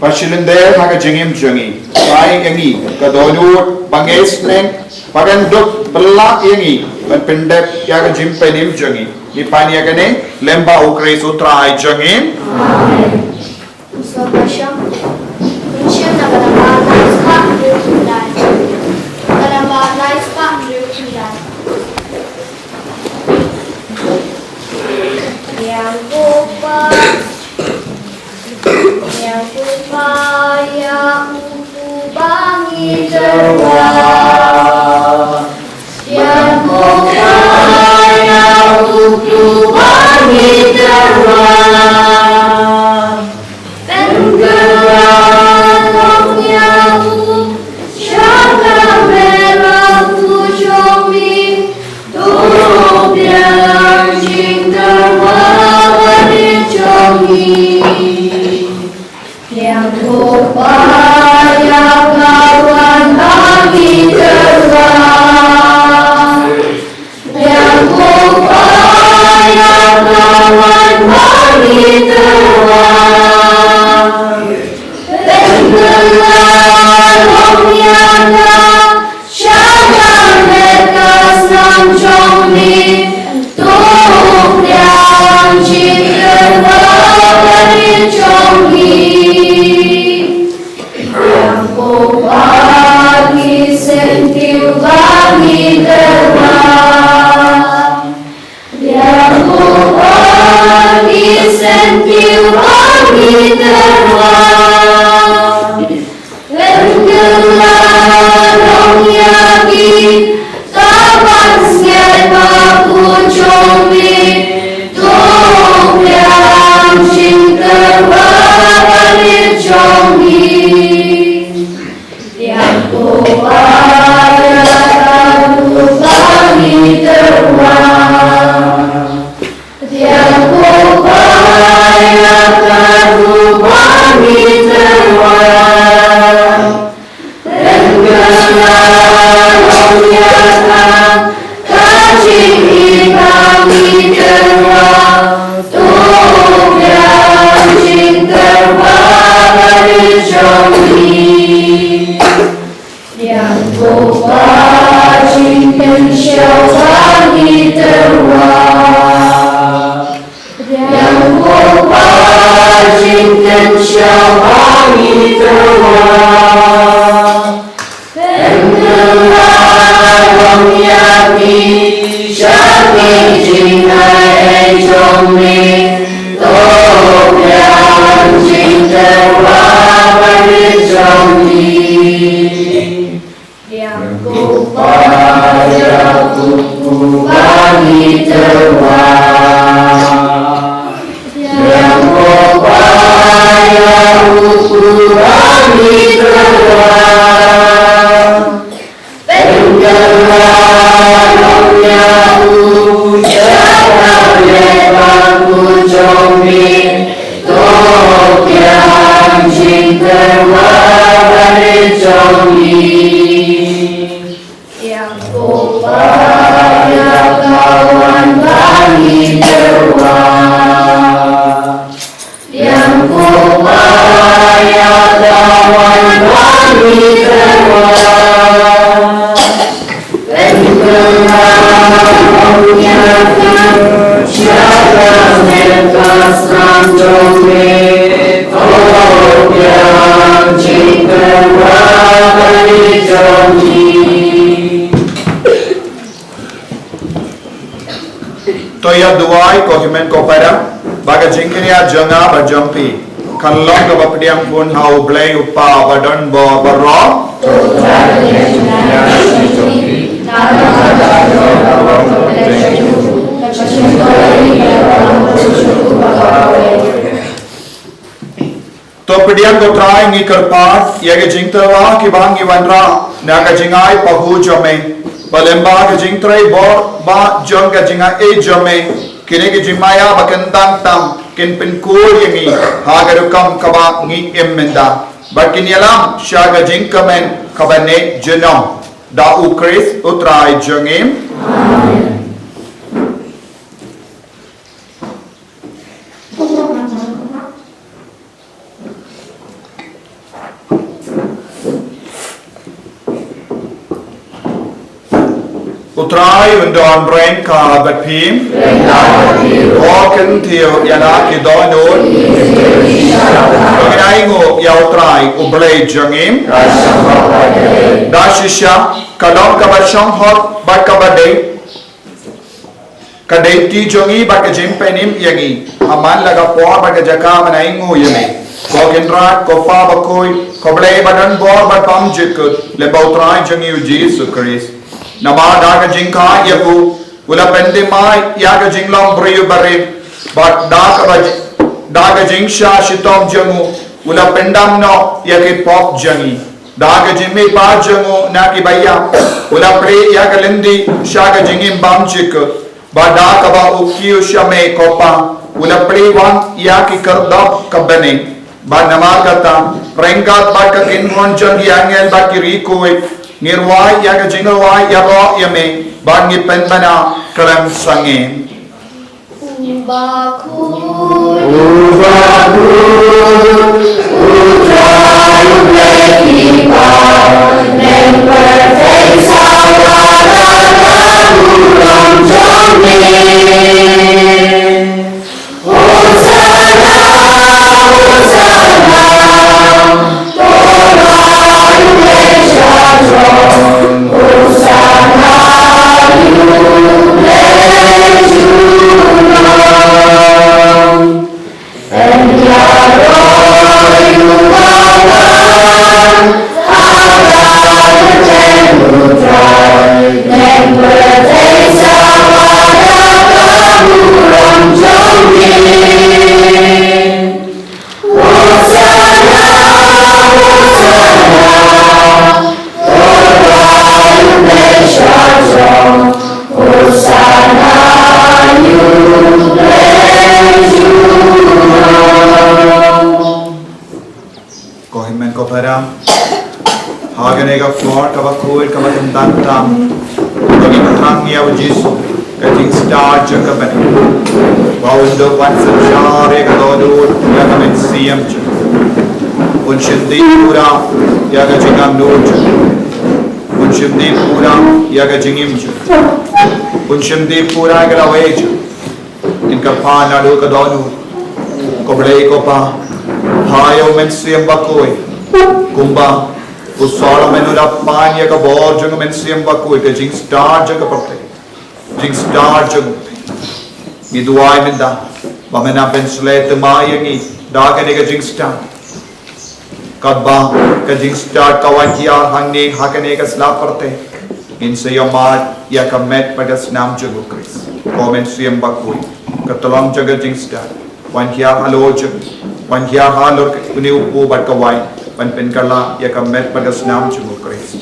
Pasilinde haga jingim jangi sai yangi kadonut banges neng paganduk belak yangi ban pendep ya jim penim jangi ni pani agane lemba ukre sutra ai jangi Sopasham Kunsham nagadamba naispa ryukindai Nagadamba naispa ryukindai Yang gopa yang upu bangi derwa yang gopa yang upu bangi derwa penggeran yang syaka merah pujomi tuh biar jing derwa berijomi yang upaya kawan bagi terbang yang upaya kawan Toya duai ko himen ko pada baga jingkiria janga bajampi kanlong ka bapdiam pun hau blay upa badan bo barro to pediam ko try ngi karpat yage jingtawa ki bangi wanra naga jingai pahu jame Balemba ke jingtrai bo ba jong ke jinga e jome kini ke jimaya bakentang tam kin penkul yangi haga kam kaba ngi emenda bakin yalam shaga jingkamen kabane jenong da ukris utrai jongim amen. Utrai undon brain ka batpim walken tio yana ki donun Paginaing o yautrai ublay jangim dashisha kalom kabashong hot bakabade kadeti jongi bakajim penim yangi aman laga por bakajaka manaing o yame Kogendrat kofa bakoy koblay badan bor batpam jikut lebautrai jangi u Jesus Christ Nama daga jingka yaku ula pende mai yaga jinglong briyu barim but daga jingsha shitom jangu ula pendam no yaki pop jangi daga jimmi pa jangu naki baya ula pre yaga lindi shaga jingim bam chik but daga ba ukiyu shame kopa ula pre wan yaki kardab kabane ba nama kata rengkat ba kakinhon jangi angel ba kirikoy Ngirwai yaga jinglwai yaro yame bangi penbana kalam sangin Ubaku Utrai ubleki nemperfect sawara ulang jome Hosana Lord kabakul kabatantan tam bagi matang ya Yesus kajing star jaga bani bau untuk wansan syare kadodur ya kamen siam je unshindi pura ya kajingam nur je unshindi pura ya kajingim je unshindi pura kalawe je inka pana do kadonu koblei kopa hayo men siam bakoi kumba usara menura panya ka bor jang men siam bakoi ke jing star jaga perte jing star jang mi duai menda bamena penslet mayangi dagane ka jing star kadba ka jing star kawantia hangne hakane ka slap perte in se yamad ya ka met pagas nam jago kris komen siam bakoi ka talam jaga jing star wantia halo jang wantia halor uni upu bat kawai wan penkala ya kamet pada senam cuma kris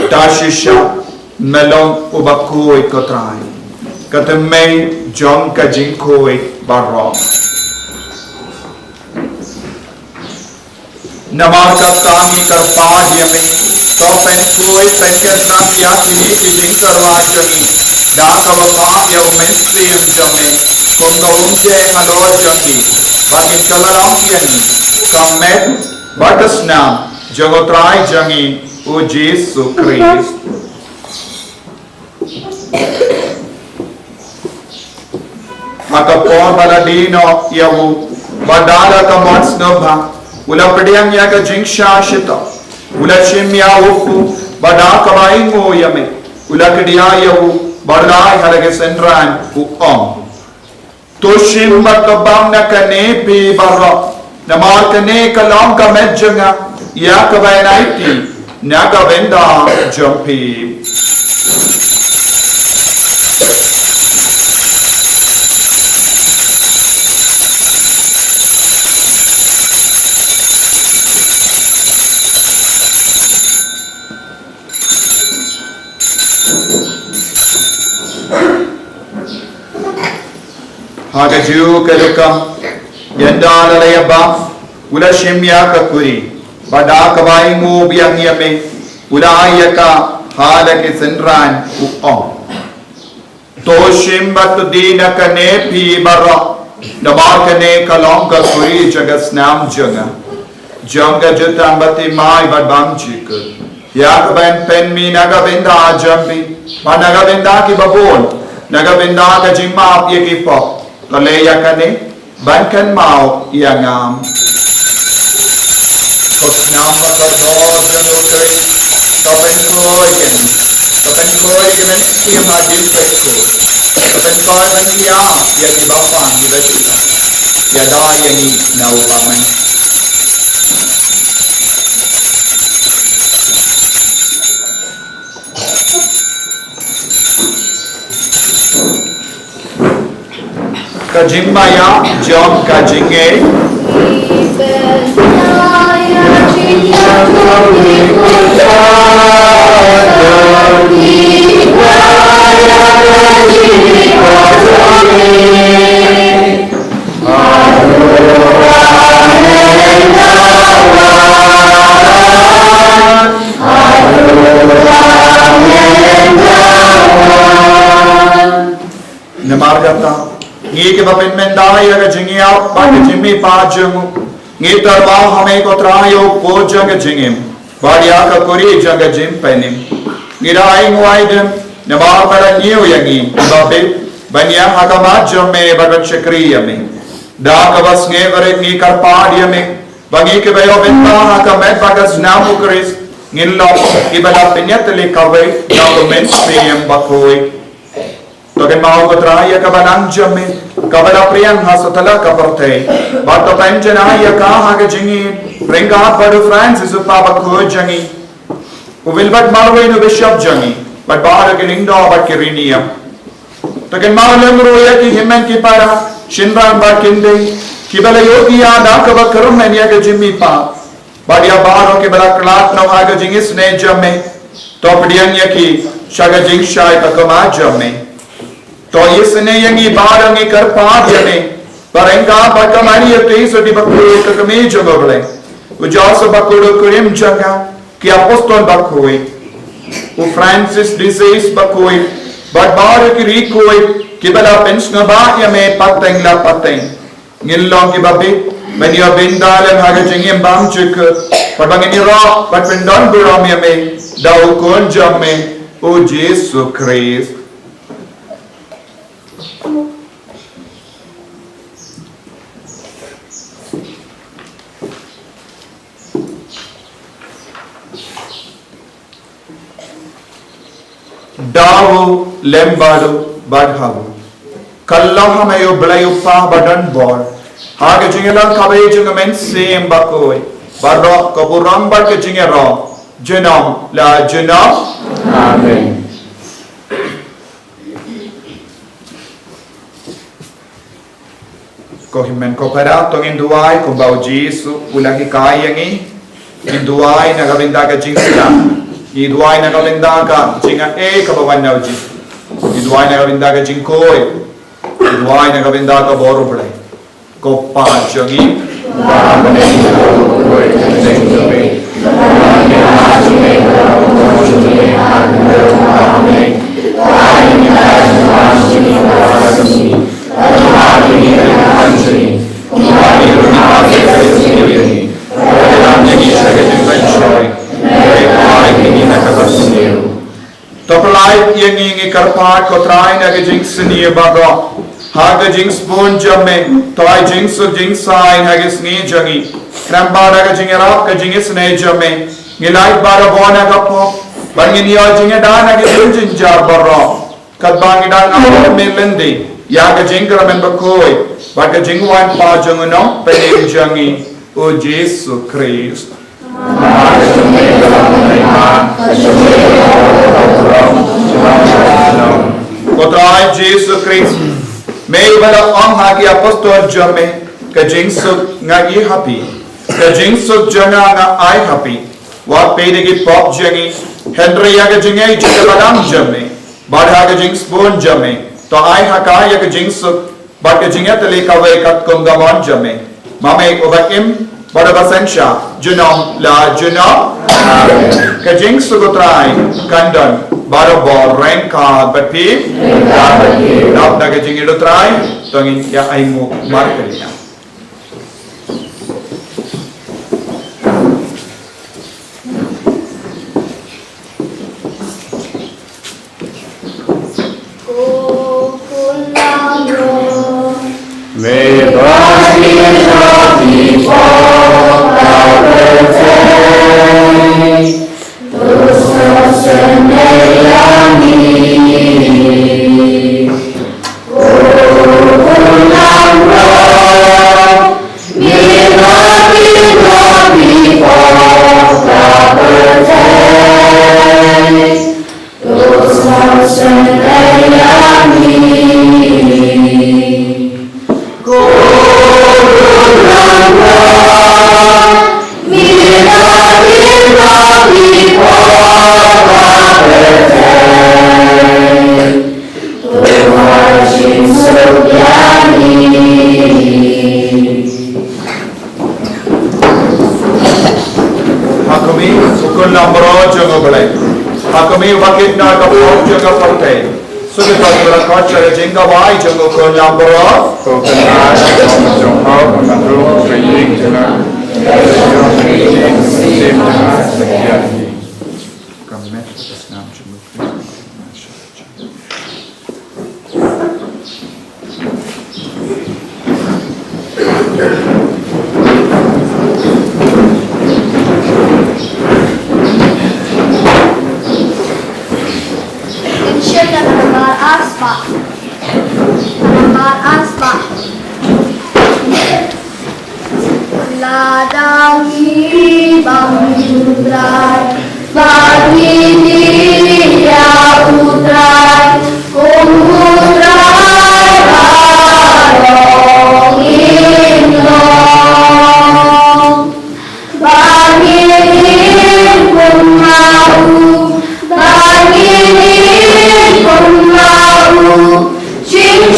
tashisha melong ubakui kotrai katemei jong kajingkoi barok namaka tangi karpad yame kau penkoi penkertam ya kini kijing karwaj jangi da kawapa ya menstrium jame kong kaumje halo jangi bakin kalarang yani kamet batas nam jagotrai jangi o Jesu Christ maka por baladino yawu badala ka matsnobha ula pediang ya ka jingsha shita ula chimya upu bada kawaingo yame ula kedia yawu badai halage sendran u Toshim bakabam na kane pi barra namar kane kalam ka medjanga ya kabainaiti na kabenda jampi Hagaju kelukam yandala layaba ula shimya kakuri bada kawaingu biang yame ula ayaka halake sendran uom toshim batudina kane pi barra namar kane kalam kakuri jagas nam janga janga jutang bati mai badbam chikut ya kabain pen mi naga benda jambi managa benda ki babon naga benda ka jimma ye ki pop Lalaya kane bankan mau yang am. Nama kapor benukri kapen koyen siam adil peku kapen koyen ya yang di bapa di betula ya da yang ni nau paman. Kajimbaya jom kajinge Namargata Ngi ke bapin mendai aga jingi out ba ke jimmi pa jungu ngi tarwa hame ko trayo ko jang jingim badia ka kuri jang jim penim ngi rai ngwaidem nabar para niu yangi babe banya hakama jamme bagat chakriya me da ka bas nge vare ngi karpadiya me bangi ke bayo benta hakamet bagas namu kris ngillo ibala penyat le kawai document pm bakoi Token mau kotraya kabanang jamme kabala priyang hasatala kaparte bato penjana ya ka ha ke jingi ringa padu Francis upaba ko jangi uvilbat marwe no bishop jangi but bara ke lindo bat ke riniya token mau lemro ya ki himmen ki para shinran ba kinde kibala yogi ya da ka bakarum men ya ke jimmi pa badia baro ke bala klat no ha ke jingi sne jamme to pdiyan ya ki shaga jing shai ka kama jamme To yesne yangi barangi karpad yane barenga bakamani yate sodi bakku kakame jogole o Joseph bakudo kurim janga ki apostol bakoi o Francis disease bakoi badbar ki rikoi ki bala pens ngaba ya me pateng la pateng ngillong ki babi mania bindalan haga jingim bam chuk padang ni ro pat pendon buram ya me dau kon jamme o Jesus Christ Dawu lembadu badhavu kallah mayo blayu pa badan bor haga jingelan kabe jingamen sem bakoi barro kaburam bad ke jingero jenam la jenam amen ko himen ko para tongin duai ko bau Jesu ulaki kayangi in duai na gabinda ka jingsila i duai na kalinda ka jinga ka bawan na uji i duai na kalinda ka jingkoi i duai na kalinda ka boru blai ko pa jangi ba bane ko koi jeng jabe ba ne ha jine ko jine ha ne ai ni na ma jine ko jine ha ni na jine ko ni na ke jine ko ni ni sa ke jine Toplai yang ingi karpat ko try na ke jinx ni bago ha ke jinx bon jamme toy jinx sai ha ke sni jangi kramba na ke jingera ke jinx ne jamme ngilai bara bona ka po bangin yo jinga da na ke jin jar baro kat bangi da na melende ya ke jingra men bakoi ba ke jingwan pa jangono pe jangi o Jesus Christ Kotrai Jesus Christ may bala ang hagi apostol jame ka jingsuk nga i happy ka jingsuk janga nga I happy wa pedegi pop jangi Henry ya ka jingay jika balang jame badha ka jings bon jame to I haka ya ka jingsuk bad ka jingya tali kawai kat konggamon jame mame obakim Pada basensya junong la junong kajing sugutray kandan baro bor rengka batpi nap na kajing ilutray tongin ya aimu markeliya May blessings of thee fall our birthday, those first and me. Oh, Lord, may nothing befall our birthday, those first and me. Hakumi ukun lambro jango balai Hakumi wakit na kapok jango partai Sudah berakot cara jengga wai jango kun lambro Ukun na jango menandung kaying jangan Kamet atas nama jango Ladangi bangudrai bagi dia utrai kumudrai barong inong bagi kumau bagi kumau Cing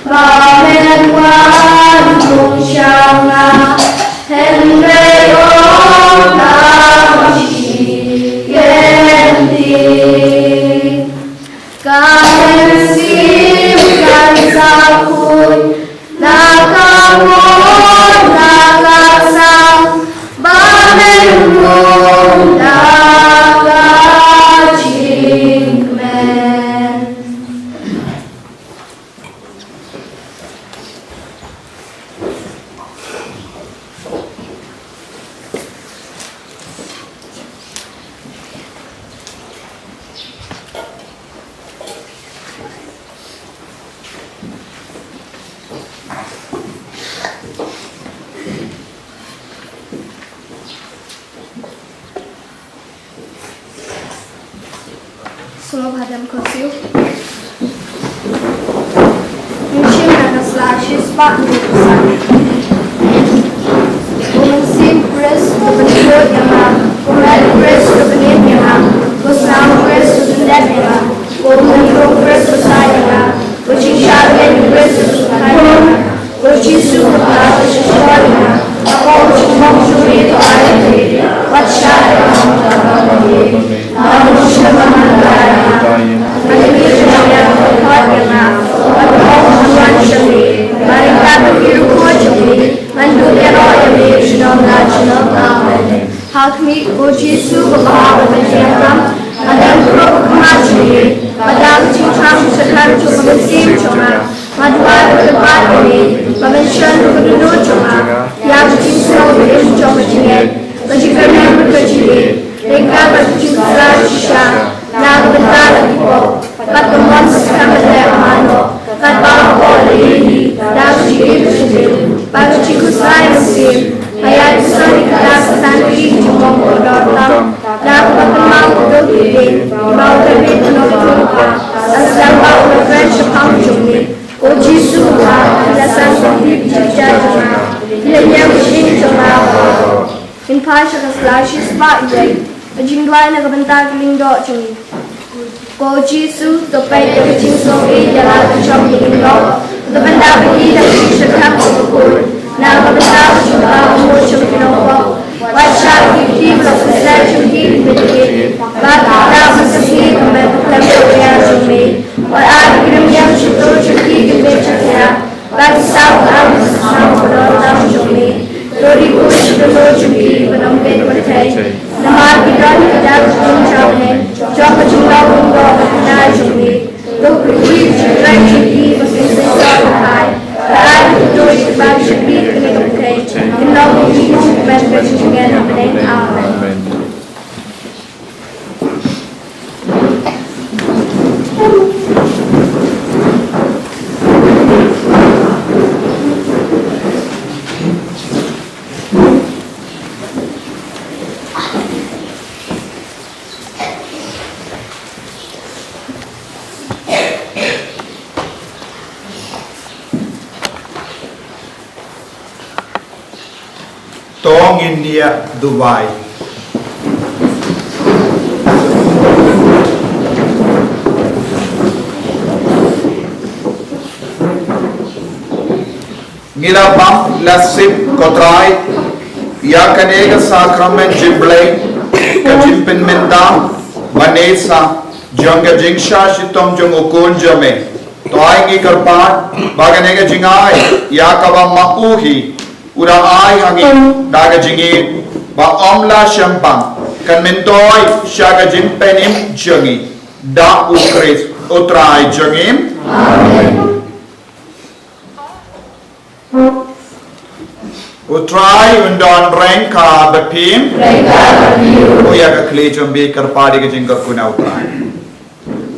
Pamen wan kung siya Semua hadam kursiu. Mungkin ada slashes pak besar. Umensim press kebentuk yang kemudian press kebenin yang kusam press kebendak yang kemudian press besar yang bercisar yang press besar yang bercisu kepada sesuatu yang apa cuma curi itu ada di baca yang namun siapa Hakmi ujisu berbahaya berjaya Madam Pro Kemajri Madam Cintram Sedar Cuma Mesim Cuma Madwar Kedepan ini Pemensian Keduduk Cuma Yang Cinsau Berim Cuma Cingit Bajikannya berkecili Mereka berjumpa Syah Yang bentar lagi Bob Kat kemuan sesama Daya Mano Kat bawah Lili Dan Ciri Bersyukur Bagi Ciku Saya Mesim Ayat Sari Kelas Santri Cuma Berdortam Dan Berkenal Untuk Diri Mau Terbit Menolak Asal Bau Berkeren Syekam Cumi Uji Suha Bilasan Santri Bicara Cuma Bila yang Berdiri Cuma In Pasha Keslashis Pak Yai Jingduai Naga Bentar Kelindok Cumi Ko Jisu Topai Kecing Sofi Jalan Kecom Kelindok Kebentar Bagi Dan Syekam Syukur Naga Bentar Cuma Umur Cumi Kelindok Wajah Kiki Berkesal Cumi Bidikit Bata Mesesi Kembali Kelembuknya Cumi Wadah Kirim Yang Syukur Cumi Kembali Cumi Bagi Sabu Abu Sesam Berdortam Cumi Rodi Kush Berdor Cumi Penampil Bertai Namar Kidran Kedar Cumi Cawne Jompa Jumlah Undor Berkenal Cumi Tuh Berkir Cumi Cumi Berkesal Berkai Berkai Berdor Bagi Cumi Kena Berkai Kena Berkir Cumi Berkesal Berkai Amen. Tong India, Dubai. Ngilabam lasip kotrai ya kanega sakramen jimblay kajimpin mendam Vanessa jonga jingsha shitom jong ukun jame toai karpat baganega jingai ya kaba mauhi ura ai hangi daga jingi ba omla shampang kan mentoi shaga jimpenim jongi da ukris utrai jongim amen. Utrai undon rengka bepim Uya ka klejom be karpadi ka jingka kuna utrai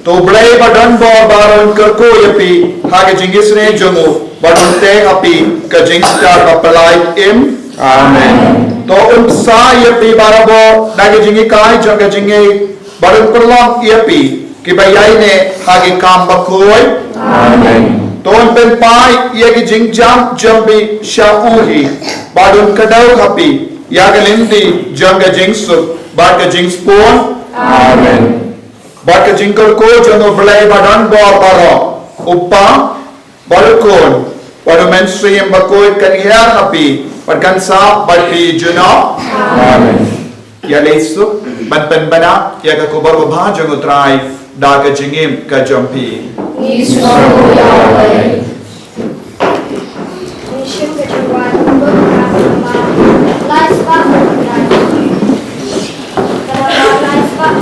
To blay badan bo baron karko yapi Haga jingisne jomu Badun te hapi ka jingstar kapalai im Amen To sa yapi barabo Naga jingi kai jonga jingi Badun kurlam yapi Kibayay ne hagi kamba koy Amen Ton pen pai yagi jingjam jambi shauhi badun kadau hapi yagalindi janga jingsu badka jingspon amen badka jingkal ko jono blai badan bo baro uppa balkon badu menstream bakoy kan hiar hapi badkan sa badki juno amen ya lesu ban bana yaga kubar bha jono trai daga jingim ka jampi Israel Yahweh. Nation kejuan beberapa live pak live pak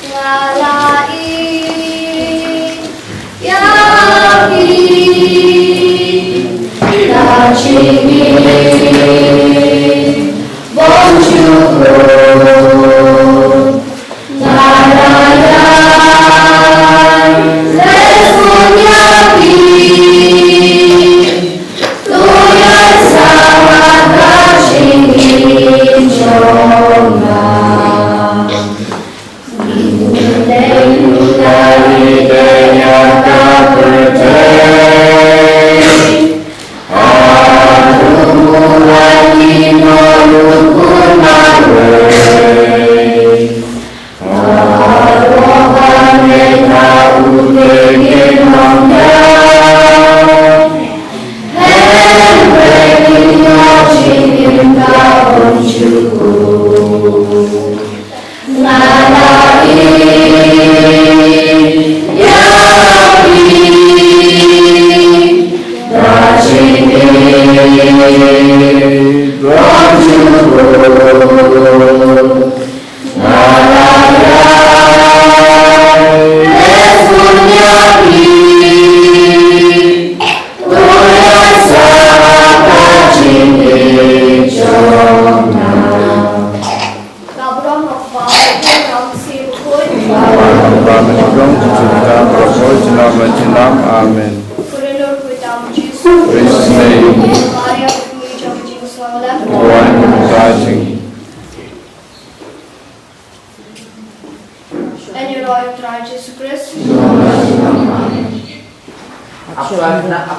ngalai yapi dacini bonjour Narayana naam Jesus. Christus name. Maria berdui jauh jauh selamat. Tuhan memberkati. En je rooi draait Jezus Christus. Actual na